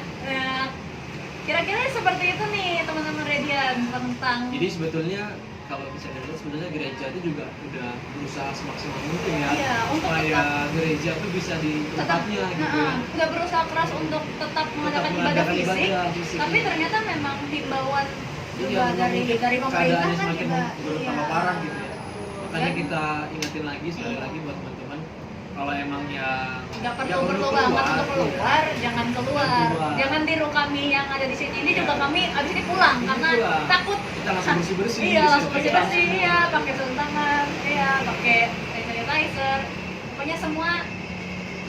kira-kira seperti itu nih teman-teman Radian tentang Jadi sebetulnya kalau bisa dilihat sebenarnya gereja itu juga udah berusaha semaksimal mungkin ya, Iya, untuk supaya gereja itu bisa di tempatnya gitu ya. udah berusaha keras untuk tetap mengadakan ibadah fisik, tapi ternyata memang himbauan juga dari pemerintah keadaannya kan semakin juga bertambah iya. parah gitu ya. Makanya Dan kita ingetin lagi sekali lagi buat teman-teman kalau emang yang nggak perlu banget untuk keluar, jangan keluar. keluar. Jangan tiru kami yang ada di sini. Ini juga kami abis ini pulang karena pulang. takut. Kita langsung bersih-bersih. Iya, langsung bersih-bersih, iya, pakai sarung tangan, iya, pakai hand sanitizer. Pokoknya semua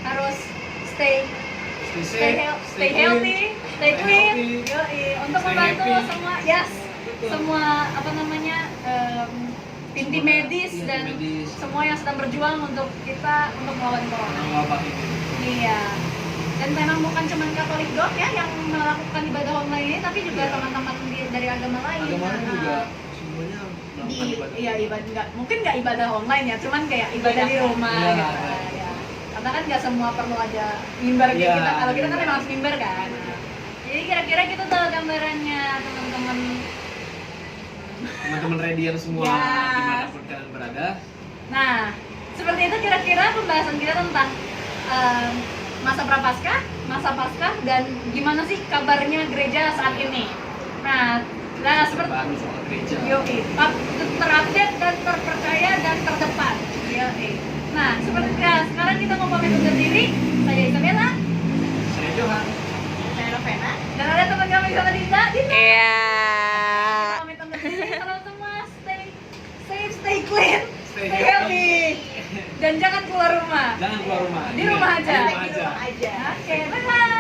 harus stay Stay safe, healthy, stay clean. healthy, Yoi, untuk stay membantu happy. semua. Yes. semua apa namanya tim medis Iya, dan tim medis. semua yang sedang berjuang untuk kita untuk melawan corona. Wabah ini. Iya. Dan memang bukan cuma Katolik doang ya yang melakukan ibadah online ini, tapi juga Iya. teman-teman dari agama lain. Agama lain Nah, juga semuanya melakukan ibadah. iya ibadah mungkin nggak ibadah online ya, cuman kayak ibadah di rumah Iya, gitu. iya. Ya. Karena kan nggak semua perlu ada mimbar kayak Iya, kita. Kalau kita kan mimbar. memang harus mimbar kan. Nah, jadi kira-kira gitu tuh gambarannya teman-teman. Teman-teman Radian semua Ya. dimanapun kalian berada. Nah, seperti itu kira-kira pembahasan kita tentang masa prapaskah, masa paskah, dan gimana sih kabarnya gereja saat ini. Nah seperti Baru soal gereja. Yoi, terupdate dan terpercaya dan terdepan. Yoi. Nah, seperti sekarang kita mau pamit undur diri. Saya Isabella, Saya Johan. Saya Novena. dan ada teman kami sama Dinda. Iya. Kita pamit undur diri. Salam semua, stay safe, stay clean, Stay stay healthy, dan jangan keluar rumah. Jangan keluar rumah. Di rumah aja. Di rumah aja. Aja. Oke, bye bye.